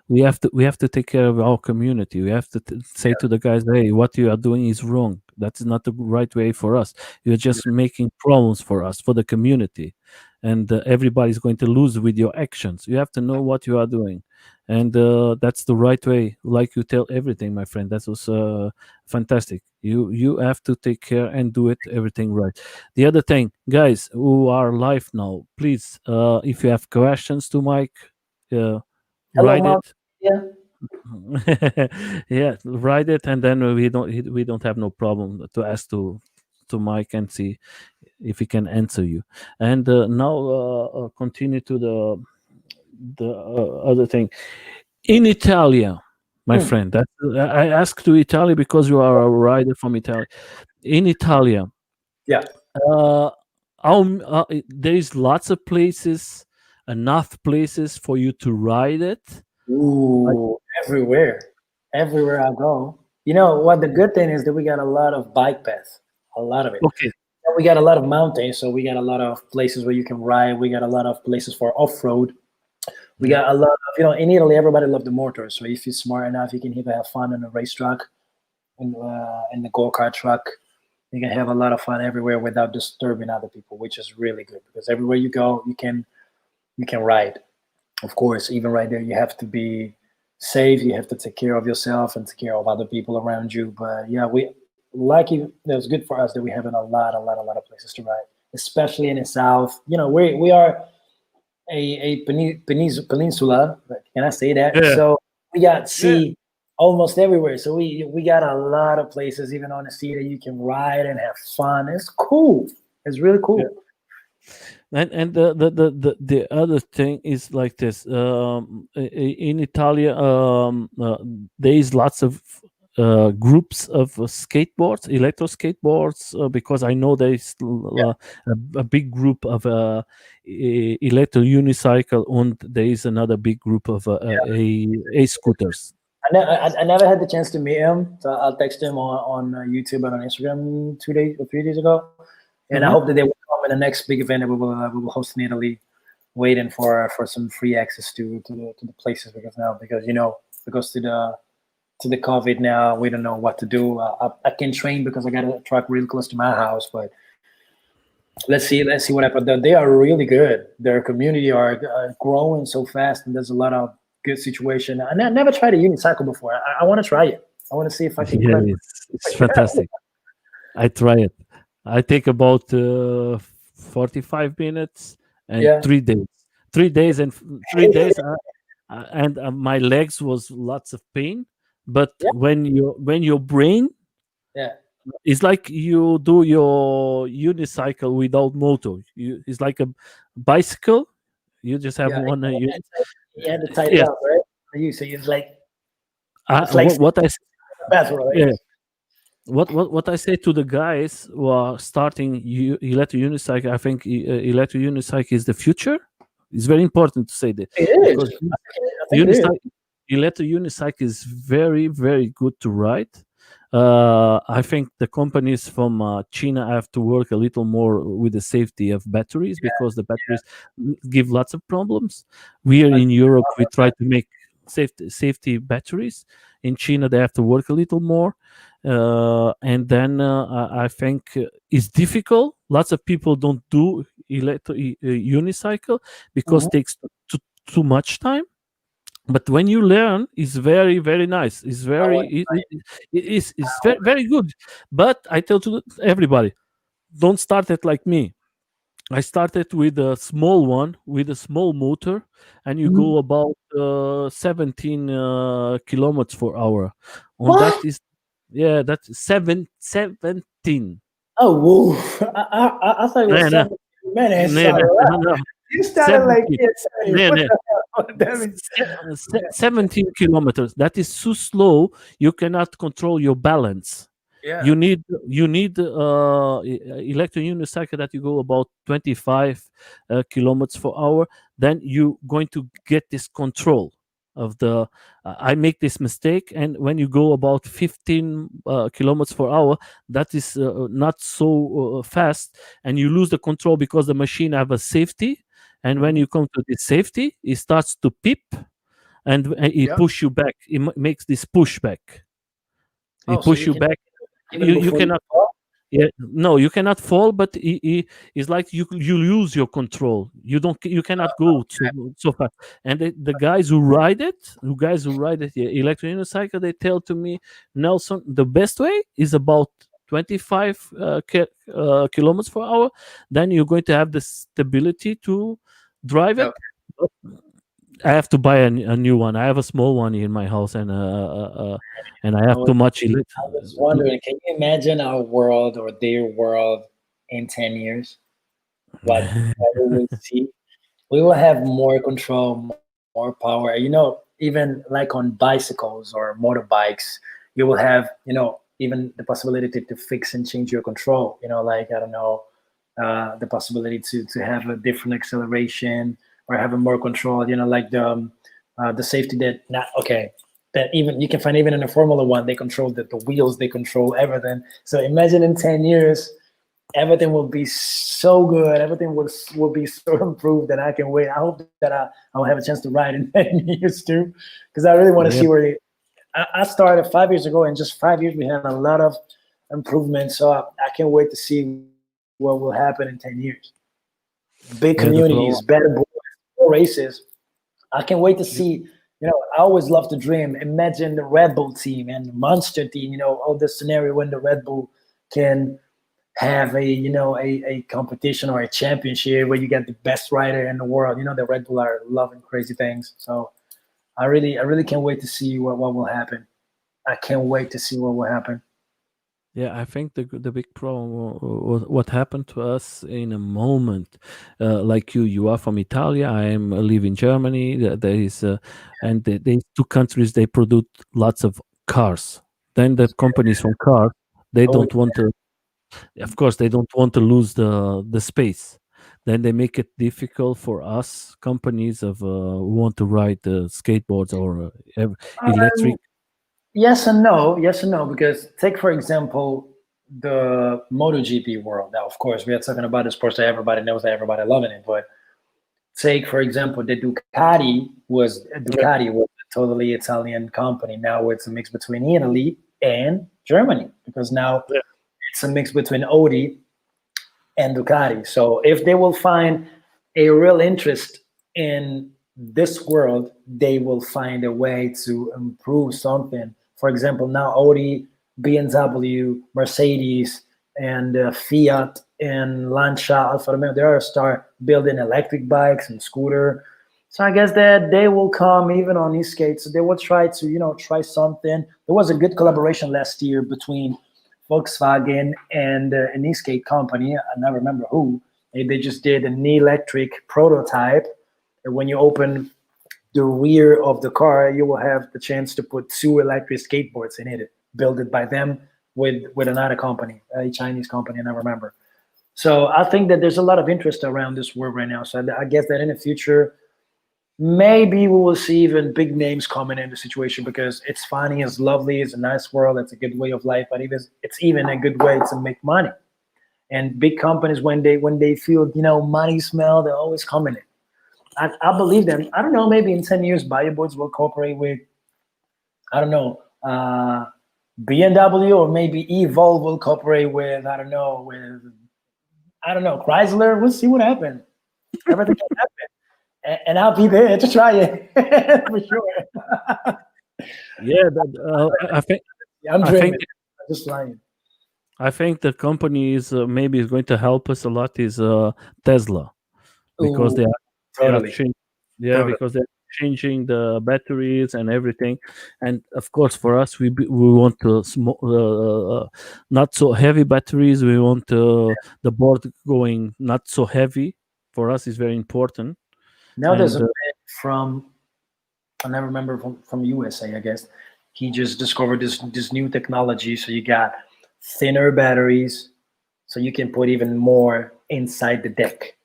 We have to take care of our community. We have to say to the guys, hey, what you are doing is wrong. That is not the right way for us. You're just making problems for us, for the community, and everybody's going to lose with your actions. You have to know what you are doing, and that's the right way. Like you tell everything, my friend. That was fantastic. You have to take care and do it everything right. The other thing, guys who are live now, please, if you have questions to Mike, write it. Yeah, write it, and then we don't have no problem to ask to Mike and see if he can answer you. And now continue to the other thing. In Italia, my friend, that I asked to Italy because you are a rider from Italy. In Italia, there is lots of places, enough places for you to ride it. Ooh, everywhere I go. You know what? The good thing is that we got a lot of bike paths, a lot of it. Okay. And we got a lot of mountains, so we got a lot of places where you can ride. We got a lot of places for off-road. We got a lot of, in Italy, everybody loves the motor. So if you're smart enough, you can even have fun on a race truck and in the go-kart truck. You can have a lot of fun everywhere without disturbing other people, which is really good, because everywhere you go, you can ride. Of course, even right there, you have to be safe. You have to take care of yourself and take care of other people around you. But yeah, it was good for us that we have a lot of places to ride, especially in the south. We are a peninsula. Can I say that? Yeah. So we got sea almost everywhere. So we got a lot of places, even on the sea, that you can ride and have fun. It's cool. It's really cool. And the other thing is like this. In Italy, there is lots of groups of skateboards, electro skateboards, because I know there is a big group of electro unicycle, and there is another big group of a scooters. I never had the chance to meet him, so I'll text him on YouTube and on Instagram 2 days or 3 days ago, and I hope that they will come in the next big event that we will host in Italy. Waiting for some free access to the places, because to the COVID now, we don't know what to do. I can train because I got a truck really close to my house, but let's see what happens. They are really good. Their community are growing so fast, and there's a lot of good situation. I never tried a unicycle before. I want to try it. I want to see if I can. Yeah, it's fantastic. I try it. I take about 45 minutes and 3 days. 3 days and 3 days, and my legs was lots of pain. But when your brain, it's like you do your unicycle without motor. It's like a bicycle. You just have one. You had to tie it up, right? So it's like what I bathroom. What I say to the guys who are starting electric unicycle, I think electric unicycle is the future. It's very important to say that. It is. Electric unicycle is very, very good to ride. I think the companies from China have to work a little more with the safety of batteries, because the batteries give lots of problems. We are in Europe, we try to make safety batteries. In China, they have to work a little more. And then I think it's difficult. Lots of people don't do unicycle because it takes too much time. But when you learn, it's very, very nice. It's very, it's very, very good. But I tell to everybody, don't start it like me. I started with a small one, with a small motor, and you go about 17 kilometers per hour. That's 17. Oh, whoa. I thought it was 7 minutes. No. You started like 17 kilometers. That is so slow. You cannot control your balance. You need electric unicycle that you go about 25 kilometers per hour. Then you're going to get this control of the. I make this mistake, and when you go about 15 kilometers per hour, that is not so fast, and you lose the control because the machine have a safety. And when you come to the safety, it starts to pip, and it push you back. It makes this pushback. It push you back. You cannot. No, you cannot fall, but it's like you lose your control. You cannot go so fast. And the guys who ride it, electric unicycle, they tell to me, Nelson, the best way is about 25 kilometers per hour. Then you're going to have the stability to drive it. I have to buy a new one. I have a small one in my house, and I have too much. I was wondering, can you imagine our world or their world in 10 years? What we will see? We will have more control, more power. Even like on bicycles or motorbikes, you will have, even the possibility to fix and change your control. Like, I don't know, the possibility to have a different acceleration or having more control. Like the safety that even you can find even in the Formula One, they control the wheels, they control everything. So imagine in 10 years, everything will be so good, everything will be so improved that I can wait. I hope that I will have a chance to ride in 10 years too, because I really want to see where I started 5 years ago, and just 5 years we had a lot of improvements. So I can't wait to see what will happen in 10 years. Big communities, better boards, more races. I can't wait to see. I always love to dream. Imagine the Red Bull team and the Monster team. All this scenario when the Red Bull can have a competition or a championship where you get the best rider in the world. The Red Bull are loving crazy things. So I really can't wait to see what will happen. I can't wait to see what will happen. Yeah, I think the big problem what happened to us in a moment, like you are from Italy, live in Germany. There is, and these two countries they produce lots of cars. Then the companies from cars they Oh, don't want to. Of course, they don't want to lose the space. Then they make it difficult for us companies of who want to ride the skateboards or electric. yes and no, yes and no. Because take for example the MotoGP world. Now, of course, we are talking about the sports that everybody knows, that everybody loving it. But take for example the Ducati was a totally Italian company. Now it's a mix between Italy and Germany, because now Yeah. it's a mix between Audi and Ducati. So if they will find a real interest in this world, they will find a way to improve something. For example, now Audi, BMW, Mercedes, and Fiat and Lancia, Alfa Romeo, they are start building electric bikes and scooter. So I guess that they will come even on e-skates. So they will try to, try something. There was a good collaboration last year between Volkswagen and an e-skate company. I never remember who. They just did an electric prototype. And when you open the rear of the car, you will have the chance to put two electric skateboards in it, built it by them with another company, a Chinese company, I never remember. So I think that there's a lot of interest around this world right now. So I guess that in the future, maybe we will see even big names coming in the situation, because it's funny, it's lovely, it's a nice world, it's a good way of life, but it's even a good way to make money. And big companies, when they feel money smell, they're always coming in. I believe them. I don't know, maybe in 10 years BioBoards will cooperate with, I don't know, BMW, or maybe Evolve will cooperate with, I don't know, Chrysler. We'll see what happens. Everything can happen. And I'll be there to try it for sure. Yeah, I think I'm I dreaming. think I'm just lying. I think the company is maybe is going to help us a lot is Tesla, because Ooh, they are totally. changing. Yeah, Totally. because they're changing the batteries and everything, and of course for us we want not so heavy batteries. We want the board going not so heavy. For us is very important. Now there's And a man from, I never remember, from USA, I guess. He just discovered this new technology. So you got thinner batteries, so you can put even more inside the deck.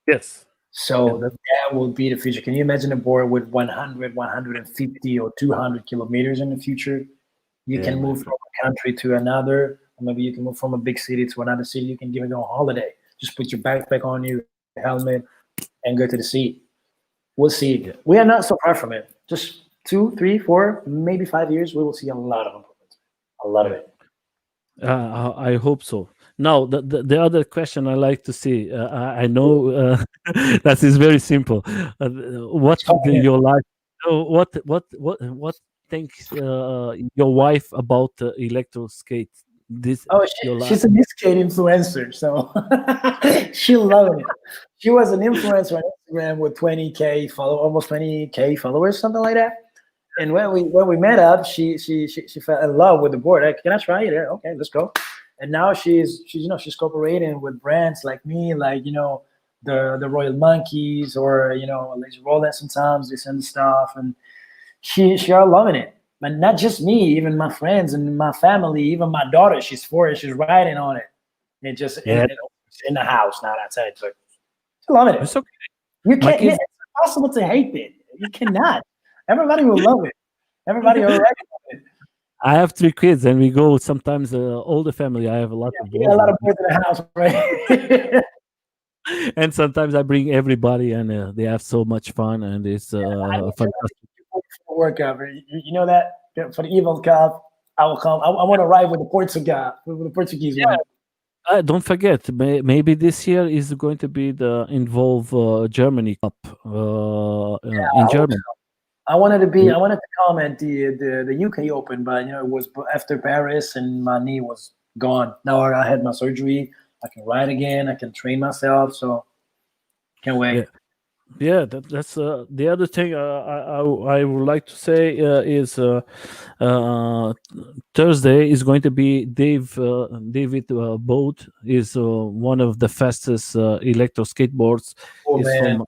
yes, yeah, So that will be the future. Can you imagine a board with 100, 150, or 200 kilometers in the future? You yeah, can my move from friend. a country to another, or maybe you can move from a big city to another city. You can even go on holiday. Just put your backpack on you, helmet, and go to the sea. We'll see. Yeah. We are not so far from it. Just 2, 3, 4, maybe 5 years, we will see a lot of improvements. A lot of Yeah. it. I hope so. Now, the other question I like to see, I know that is very simple. What your life? What thinks your wife about electro skate? This Oh, your life? she's an skate influencer, so she loved it. She was an influencer on Instagram with 20K follow, almost 20K followers, something like that. And when we met up, she fell in love with the board. Like, can I try it? Okay, let's go. And now she's cooperating with brands like me, like the Royal Monkeys, or LazyRolling. Sometimes they send stuff, and she are loving it. But not just me, even my friends and my family, even my daughter. She's 4, she's riding on it. It just Yeah, in the house, not outside. So she's loving it. it's okay. You My can't. kids. It's impossible to hate it. You cannot. Everybody will love it. Everybody already love it. I have 3 kids, and we go sometimes. All the family. I have a lot of You got boys a lot with of me, boys in the house, right? and sometimes I bring everybody, and they have so much fun, and it's I need to fantastic. for the workout. You know that for the Evo Cup, I will come. I want to ride with the Portuguese one. Don't forget, maybe this year is going to be the involve Germany Cup in I hope Germany. so. I wanted to come at the UK Open, but it was after Paris, and my knee was gone. Now I had my surgery. I can ride again. I can train myself. So can't Yeah, wait. Yeah, that's the other thing I would like to say is Thursday is going to be David Boat is one of the fastest electro skateboards. Oh is man, from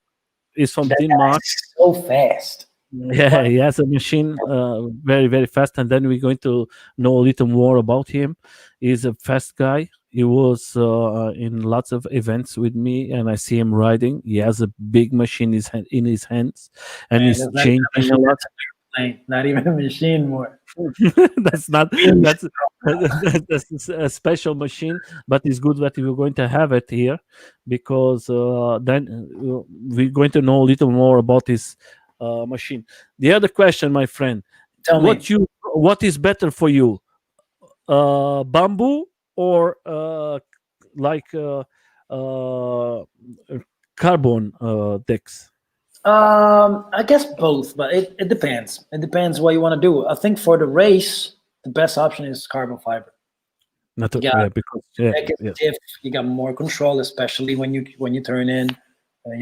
is from that Denmark. guy's so fast. Yeah, he has a machine very, very fast. And then we're going to know a little more about him. He's a fast guy. He was in lots of events with me, and I see him riding. He has a big machine in his hands, and Man, he's that's not even a changing a machine. lot. That's an airplane. Not even a machine more. That's not that's that's a special machine, but it's good that we're going to have it here because then we're going to know a little more about this machine. The other question, my friend, Tell me. what is better for you, bamboo or like uh, carbon decks? I guess both, but it depends. It depends what you want to do. I think for the race, the best option is carbon fiber. Not You got yeah, because yeah, deck is yeah. stiff. You got more control, especially when you turn in,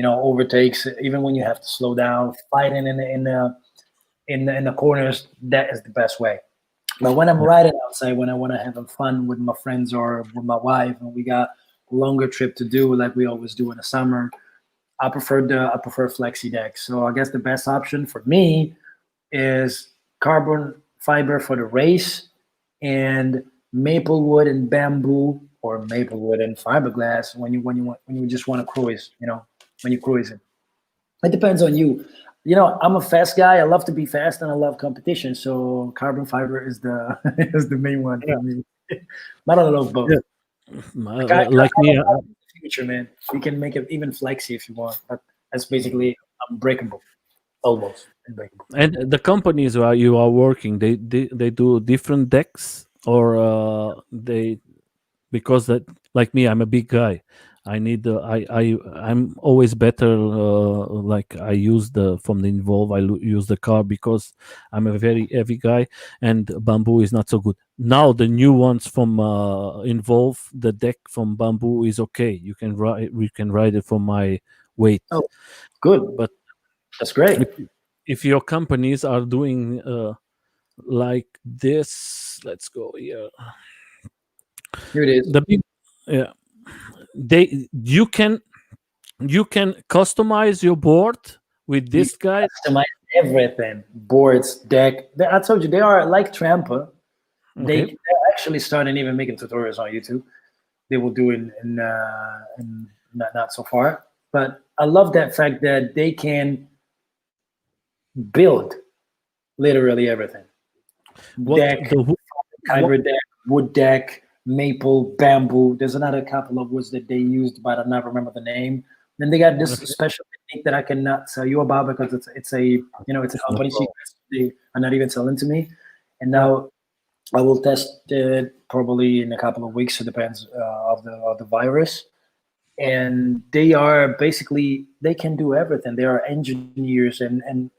overtakes. Even when you have to slow down, fighting in the corners, that is the best way. But when I'm riding outside, when I want to have fun with my friends or with my wife, and we got a longer trip to do, like we always do in the summer, I prefer flexi decks. So I guess the best option for me is carbon fiber for the race, and maple wood and bamboo, or maple wood and fiberglass when you just want to cruise. When you're cruising. It depends on you. I'm a fast guy. I love to be fast, and I love competition. So carbon fiber is the is the main one Yeah, for me. But I love both. yeah. Like me, Future, man. You can make it even flexy if you want, but that's basically unbreakable, almost unbreakable. and the companies where you are working, they do different decks, or they because that like me, I'm a big guy. I need the I'm always better. Like I use the from the Involve. Use the car because I'm a very heavy guy, and bamboo is not so good. Now the new ones from Involve, the deck from bamboo is okay. You can ride. We can ride it for my weight. Oh, good. But That's great. if your companies are doing like this, let's go here. Here it is. The big, yeah, they you can customize your board with You this guy. customize everything. Boards, deck. I told you they are like Trampa. Okay, They're actually starting even making tutorials on YouTube. They will do in not so far. But I love that fact that they can build literally everything. what Deck, the what, fiber deck, wood deck, maple, bamboo. There's another couple of woods that they used, but I never remember the name. Then they got this okay, special technique that I cannot tell you about because it's a no company problem. secret. They are not even selling to me. And Yeah, now I will test it probably in a couple of weeks. It depends of the virus. And they can do everything. They are engineers and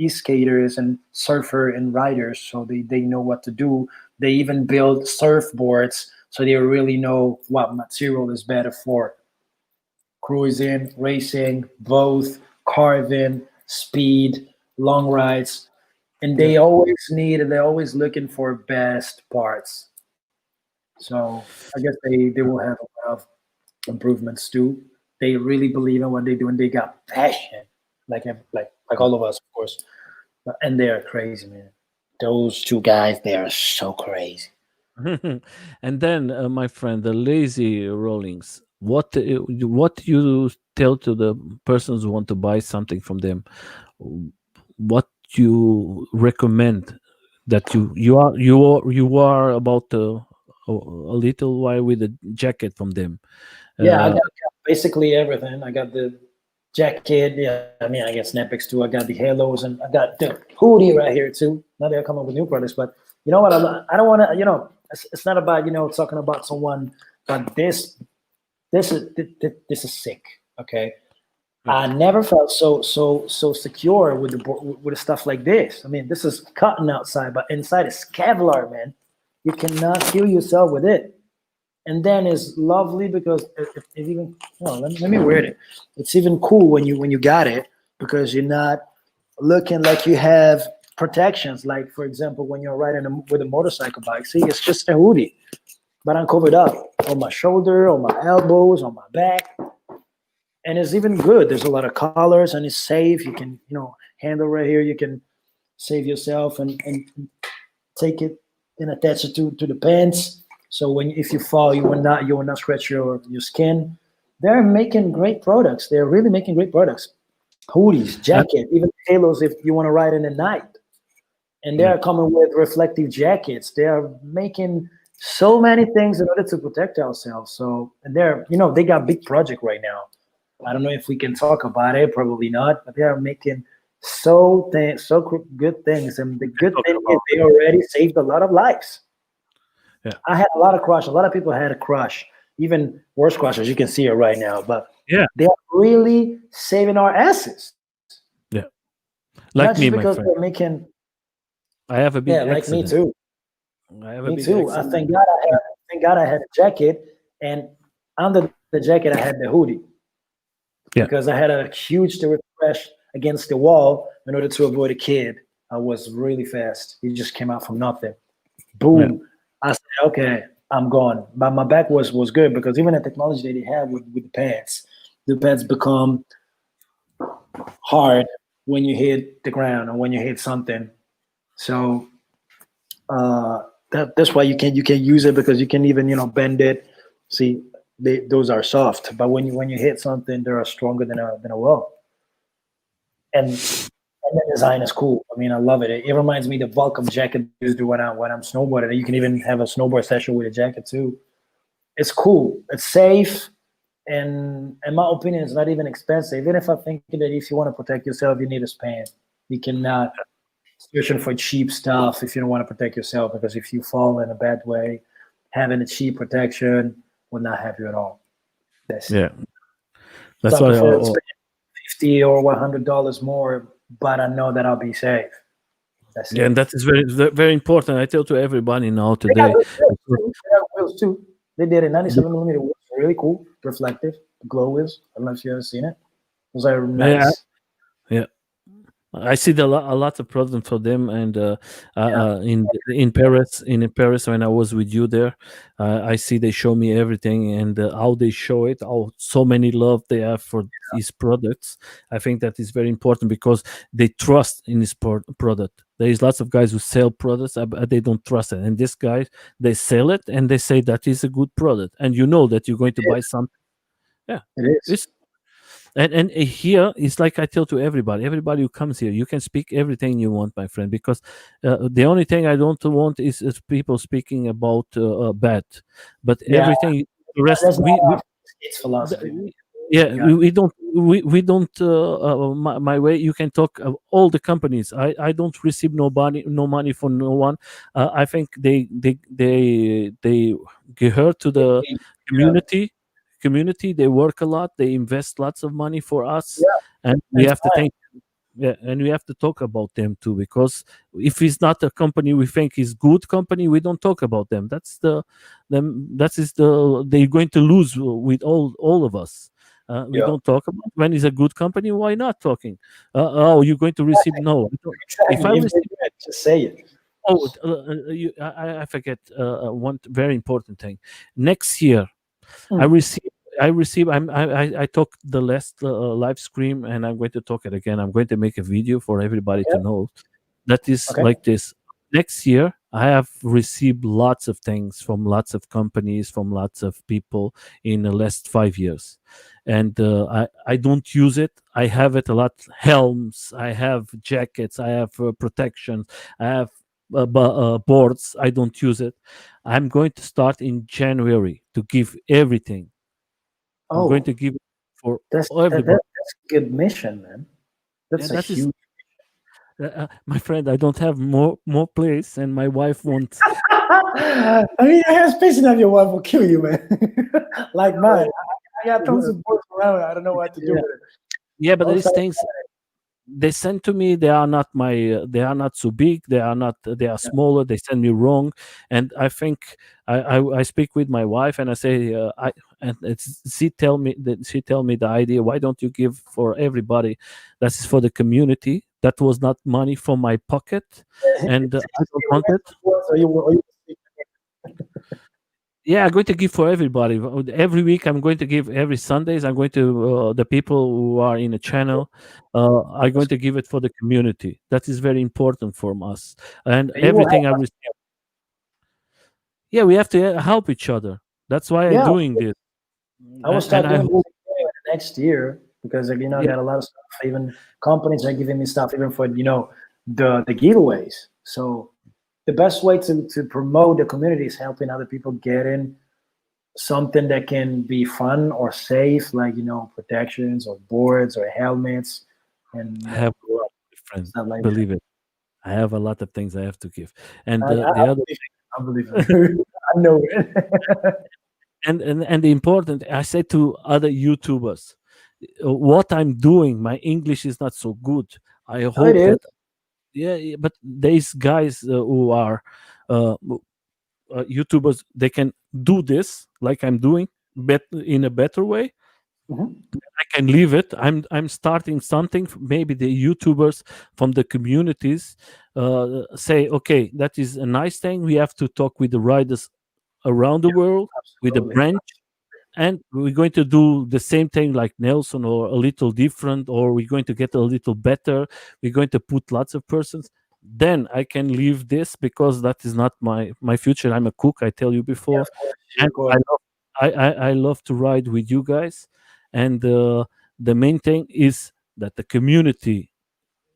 skaters and surfer and riders, so they know what to do. They even build surfboards, so they really know what material is better for cruising, racing, both, carving, speed, long rides. And yeah. they're always looking for best parts. So I guess they will have a lot of improvements too. They really believe in what they do, and they got passion, like all of us, of course. And they are crazy, man. Those two guys, they are so crazy. And then, my friend, the lazy rollings. What you tell to the persons who want to buy something from them? What you recommend that you are about a little while with a jacket from them. Yeah, I Uh, got basically everything. I got the jacket. Yeah, I mean, I got snapbacks too. I got the halos, and I got the hoodie right here too. Now they're coming up with new products, but you know what? I don't want to. It's not about talking about someone, but this is sick. Okay, yeah. I never felt so secure with with the stuff like this. I mean, this is cotton outside, but inside is Kevlar, man. You cannot kill yourself with it. And then it's lovely because it even let me wear it. It's even cool when you got it. because you're not looking like you have protections. Like, for example, when you're riding with a motorcycle bike, see, it's just a hoodie, but I'm covered up on my shoulder, on my elbows, on my back. And it's even good. There's a lot of colors, and it's safe. You can, handle right here. You can save yourself and take it and attach it to the pants. So if you fall, you will not scratch your skin. They're making great products. They're really making great products. Hoodies, jacket, even halos if you want to ride in the night. And they are coming with reflective jackets. They are making so many things in order to protect ourselves. So, and they got big project right now. I don't know if we can talk about it, probably not, but they are making so good things. And the good thing is they already saved a lot of lives. Yeah. I had a lot of crush. A lot of people had a crush, even worse crush, as you can see it right now. But they are really saving our asses. Yeah. Like me, because my friend. They're making. I have a big like me too. Me too. I thank God I had a jacket, and under the jacket I had the hoodie. Yeah. Because I had a huge refresh against the wall in order to avoid a kid. I was really fast. He just came out from nothing. Boom. Yeah. I said, okay, I'm gone. But my back was good because even the technology that they have with the pads become hard when you hit the ground or when you hit something. So that's why you can use it, because you can even bend it. See, those are soft, but when you hit something, they are stronger than a wall. And the design is cool. I mean, I love it. It reminds me of the Volcom jacket I used to when I'm snowboarding. You can even have a snowboard session with a jacket too. It's cool. It's safe, and in my opinion, it's not even expensive. Even if I think that if you want to protect yourself, you need a span. You cannot searching for cheap stuff if you don't want to protect yourself, because if you fall in a bad way, having a cheap protection will not help you at all. That's why I prefer to spend $50 or $100 more, but I know that I'll be safe. That's it. And that is very, very important. I tell to everybody now today. They got wheels too. They did a 97mm wheels, really cool, reflective, glow wheels. I don't know if you ever seen it. Those are nice. Yeah. I see a lot of problems for them, and in Paris when I was with you there, I see they show me everything, and how they show it, how so many love they have for these products. I think that is very important because they trust in this product. There is lots of guys who sell products, but they don't trust it, and this guy, they sell it and they say that is a good product, and you know that you're going to buy something. Yeah, it is. And here it's like I tell to everybody who comes here, you can speak everything you want, my friend, because the only thing I don't want is people speaking about bad, but everything the rest it's philosophy. we don't my way. You can talk of all the companies. I don't receive no money from no one. I think they gehört to the community. They work a lot, they invest lots of money for us, and we have to think, and we have to talk about them too, because if it's not a company we think is good company, we don't talk about them. They're going to lose with all of us. We don't talk about when it's a good company. Why not talking? You're going to receive no. Exactly. If I receive, just say it. I forget one very important thing. Next year, I talked the last live stream, and I'm going to talk it again. I'm going to make a video for everybody to know. That is like this. Next year, I have received lots of things from lots of companies, from lots of people in the last 5 years. And I don't use it. I have it a lot. Helms, I have jackets, I have protection, I have boards. I don't use it. I'm going to start in January to give everything. I'm going to give it for everybody. That's a good mission, man. That's a huge. My friend, I don't have more place, and my wife wants. I mean, I have space enough. Your wife will kill you, man. Like mine. I got tons of boards around. I don't know what to do with it. Yeah, but these things they send to me, they are not so big. They are smaller. They send me wrong, and I think I speak with my wife and I say and she tell me the idea. Why don't you give for everybody? That's for the community. That was not money from my pocket, and I don't want it. Yeah, I'm going to give for everybody. Every week, I'm going to give. Every Sundays, I'm going to the people who are in a channel. I'm going to give it for the community. That is very important for us. And You will everything I help. receive. Yeah, we have to help each other. That's why I'm Yeah, doing this. I will And start I doing hope. this next year because like, I Yeah, got a lot of stuff. Even companies are giving me stuff even for the giveaways. So the best way to promote the community is helping other people get in something that can be fun or safe, like protections or boards or helmets, and I have a lot of friends. stuff like that. Believe it. I have a lot of things I have to give. And I the other believe it. I believe it. I know it. and the important, I say to other YouTubers, what I'm doing, my English is not so good. I No, it hope is. that, yeah, but there's guys who are uh, YouTubers, they can do this like I'm doing, but in a better way. Mhm. I can leave it. I'm starting something. Maybe the YouTubers from the communities say, okay, that is a nice thing. We have to talk with the riders around the Yeah, world with the absolutely. branch, and we're going to do the same thing like Nelson, or a little different, or we're going to get a little better. We're going to put lots of persons. Then I can leave this, because that is not my future. I'm a cook, I tell you Yeah, before, of course. and Of course. I love to ride with you guys. And the main thing is that the community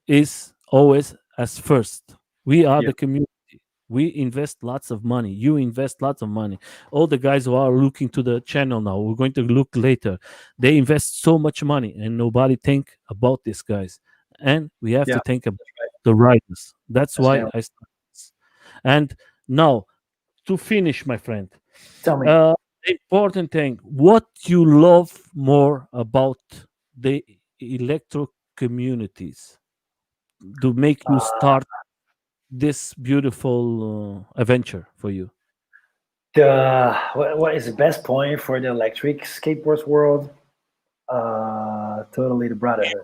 is always as first. We are Yeah. the community. We invest lots of money. You invest lots of money. All the guys who are looking to the channel now, we're going to look later. They invest so much money, and nobody think about these guys. And we have Yeah. to think about That's right. the riders. That's That's why right. I started this. And now, to finish, my friend, Tell me. uh, the important thing, what you love more about the electro communities to make you Uh, start this beautiful adventure for you? what is the best point for the electric skateboards world? Totally the brotherhood.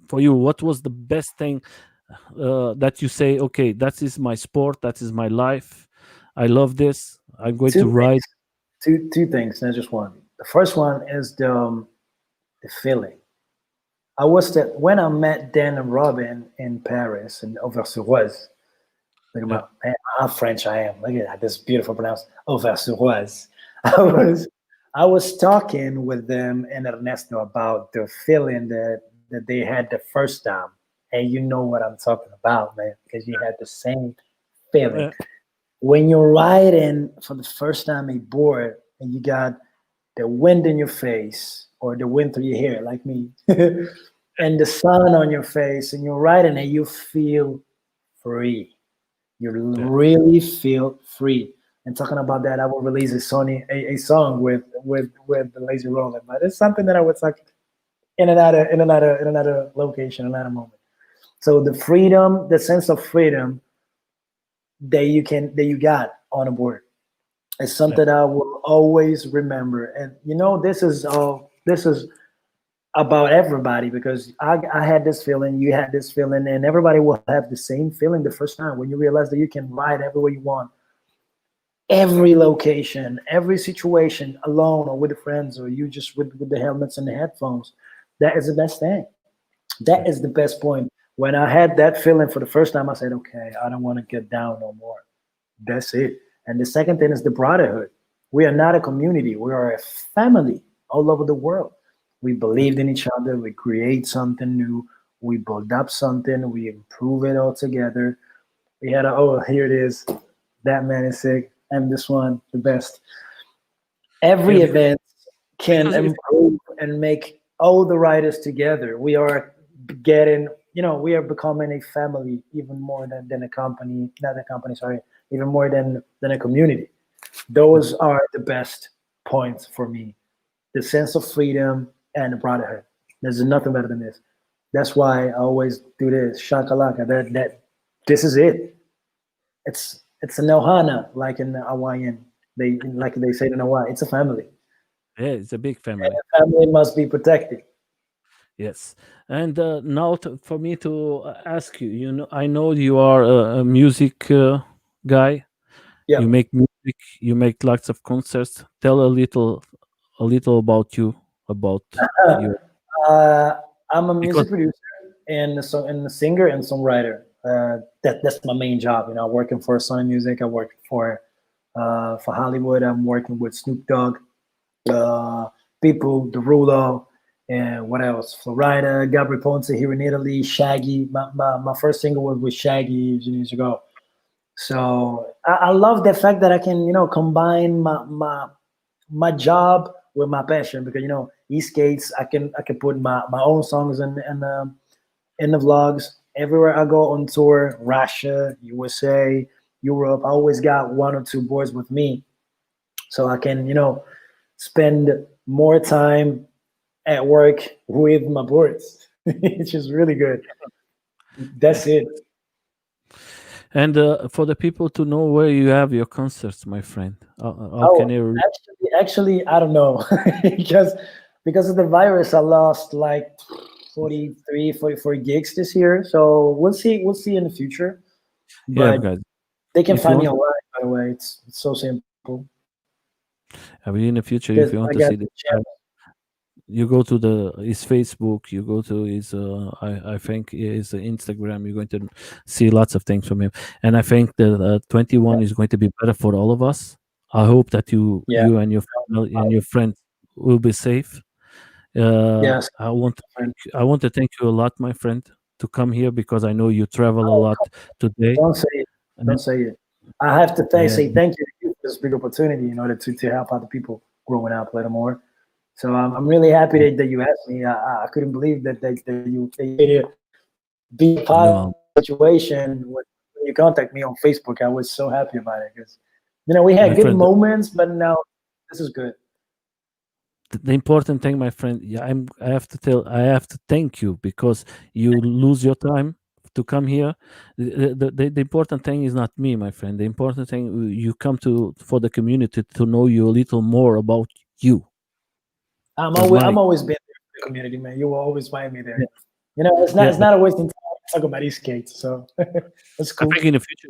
For you, what was the best thing that you say, okay, that is my sport, that is my life, I love this, I'm going Two to ride? things. Two things, not just one. The first one is the feeling. I was that when I met Dan and Robin in Paris in Auvers-sur-Oise. Look at Yeah, how French I am. Look at that, this beautiful pronounced Auvers-sur-Oise. I was I was talking with them and Ernesto about the feeling that they had the first time. And you know what I'm talking about, man, because you had the same feeling. yeah, When you're riding for the first time a board and you got the wind in your face or the wind through your hair, like me, and the sun on your face, and you're riding and you feel free. You yeah. really feel free. And talking about that, I will release a song with the Lazy Rolling, but it's something that I would talk in another location, another moment. So the freedom, the sense of freedom that you got on a board is Yeah. something I will always remember. And this is about everybody because I had this feeling, you had this feeling, and everybody will have the same feeling the first time when you realize that you can ride everywhere you want, every location, every situation, alone or with friends, or you just with the helmets and the headphones. That is the best thing. That Yeah. is the best point. When I had that feeling for the first time, I said, okay, I don't want to get down no more. That's it. And the second thing is the brotherhood. We are not a community. We are a family all over the world. We Yeah. believed in each other. We create something new. We build up something. We improve it all together. We had here it is. That man is sick. And this one, the best. Yeah, Every event can because if improve and make all the riders together. We are getting, we are becoming a family even more than a company, not a company, sorry, even more than a community. Those are the best points for me. The sense of freedom and the brotherhood. There's nothing better than this. That's why I always do this. Shakalaka. That this is it. It's a Nohana, like in Hawaiian. They say in Hawaii, it's a family. Yeah, it's a big And family. the family must be protected. Yes. And now for me to ask you, I know you are a music guy. You Yeah. make music. You make lots of concerts. Tell a little about you, about you, I'm a because music producer and a singer and songwriter. That's my main job. I'm working for Sony Music. I work for Hollywood. I'm working with Snoop Dogg, uh, People, Derulo, and what else? Florida, Gabri Ponce here in Italy, Shaggy. My first single was with Shaggy years ago. So I love the fact that I can, combine my job with my passion because East Gates I can put my own songs in the vlogs everywhere I go on tour, Russia, USA, Europe. I always got one or two boys with me, so I can spend more time at work with my boards, which is really good. That's it. and for the people to know where you have your concerts, my friend. How can Oh, you? actually, I don't know because of the virus, I lost like 43, 44 gigs this year. So we'll see. We'll see in the future. Yeah, But guys. they can If you find me want, online. By the way, it's so simple. I mean, in the future, There's, if you I want to got see the the channel. you go to his Facebook, you go to his I think his Instagram. You're going to see lots of things from him, and I think that 21 is going to be better for all of us. I hope that Yeah. you and your family and your friends will be safe. Yes. I want to thank you a lot, my friend, to come here because I know you travel a Oh, lot today. don't say it. And, Don't say it. I have to yeah, say thank you to you for this big opportunity in order to help other people growing up a little more. So I'm really happy that you asked me. I couldn't believe that you made it be a part of no, the situation when you contact me on Facebook. I was so happy about it because we my had good friend. moments, but now this is good. The important thing, my friend, yeah, I have to thank you because you lose your time to come here. The important thing is not me, my friend. The important thing, you come to for the community to know you a little more about you. Because I'm my always been there for the community, man. You will always find me yeah, there. It's yeah, not a wasting time to talk about these skates. So that's I cool. think in the future,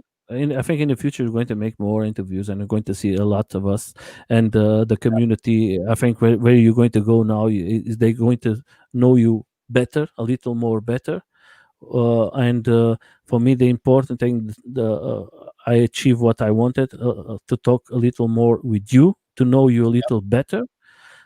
I think in the future we're going to make more interviews, and we're going to see a lot of us and the community. I think where you're going to go now is they going to know you better, a little more better. And for me, the important thing, I achieved what I wanted to talk a little more with you, to know you a little better,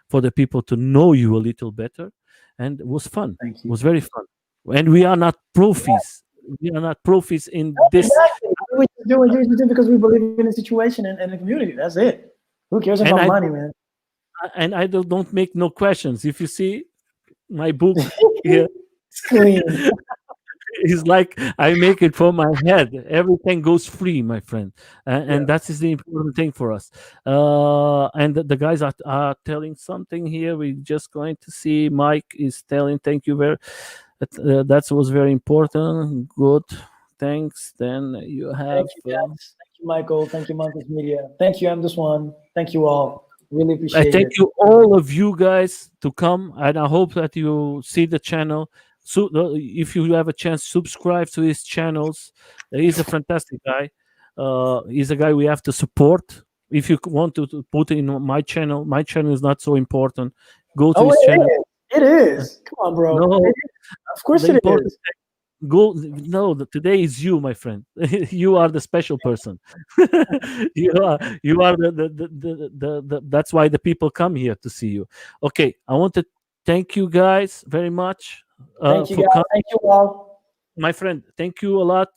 for the people to know you a little better, and it was fun. Thank It you. was very fun, and we are not profis. We are not profis in this. Exactly. We just do it because we believe in the situation and the community. That's it. Who cares about And I money, don't, man? don't make no questions. If you see my book here, It's clean. it's like I make it from my head. Everything goes free, my friend, and Yeah. that is the important thing for us. And the guys are telling something here. We're just going to see. Mike is telling, "Thank you very." That was very important. Good, thanks. Then you Thank have. you, guys. Thank you, Michael. Thank you, Montes Media. Thank you, I'm this one. Thank you all. Really I appreciate thank it. you all of you guys to come, and I hope that you see the channel. So if you have a chance, subscribe to his channels. He's a fantastic guy. He's a guy we have to support. If you want to put in my channel is not so important. Go to Oh, his channel. it is. Come on, bro. No, Of course the it important is. go no today is you, my friend. You are the special person. You are that's why the people come here to see you. Okay, I want to thank you guys very much Thank you, for guys. coming, Thank you all. my friend. Thank you a lot.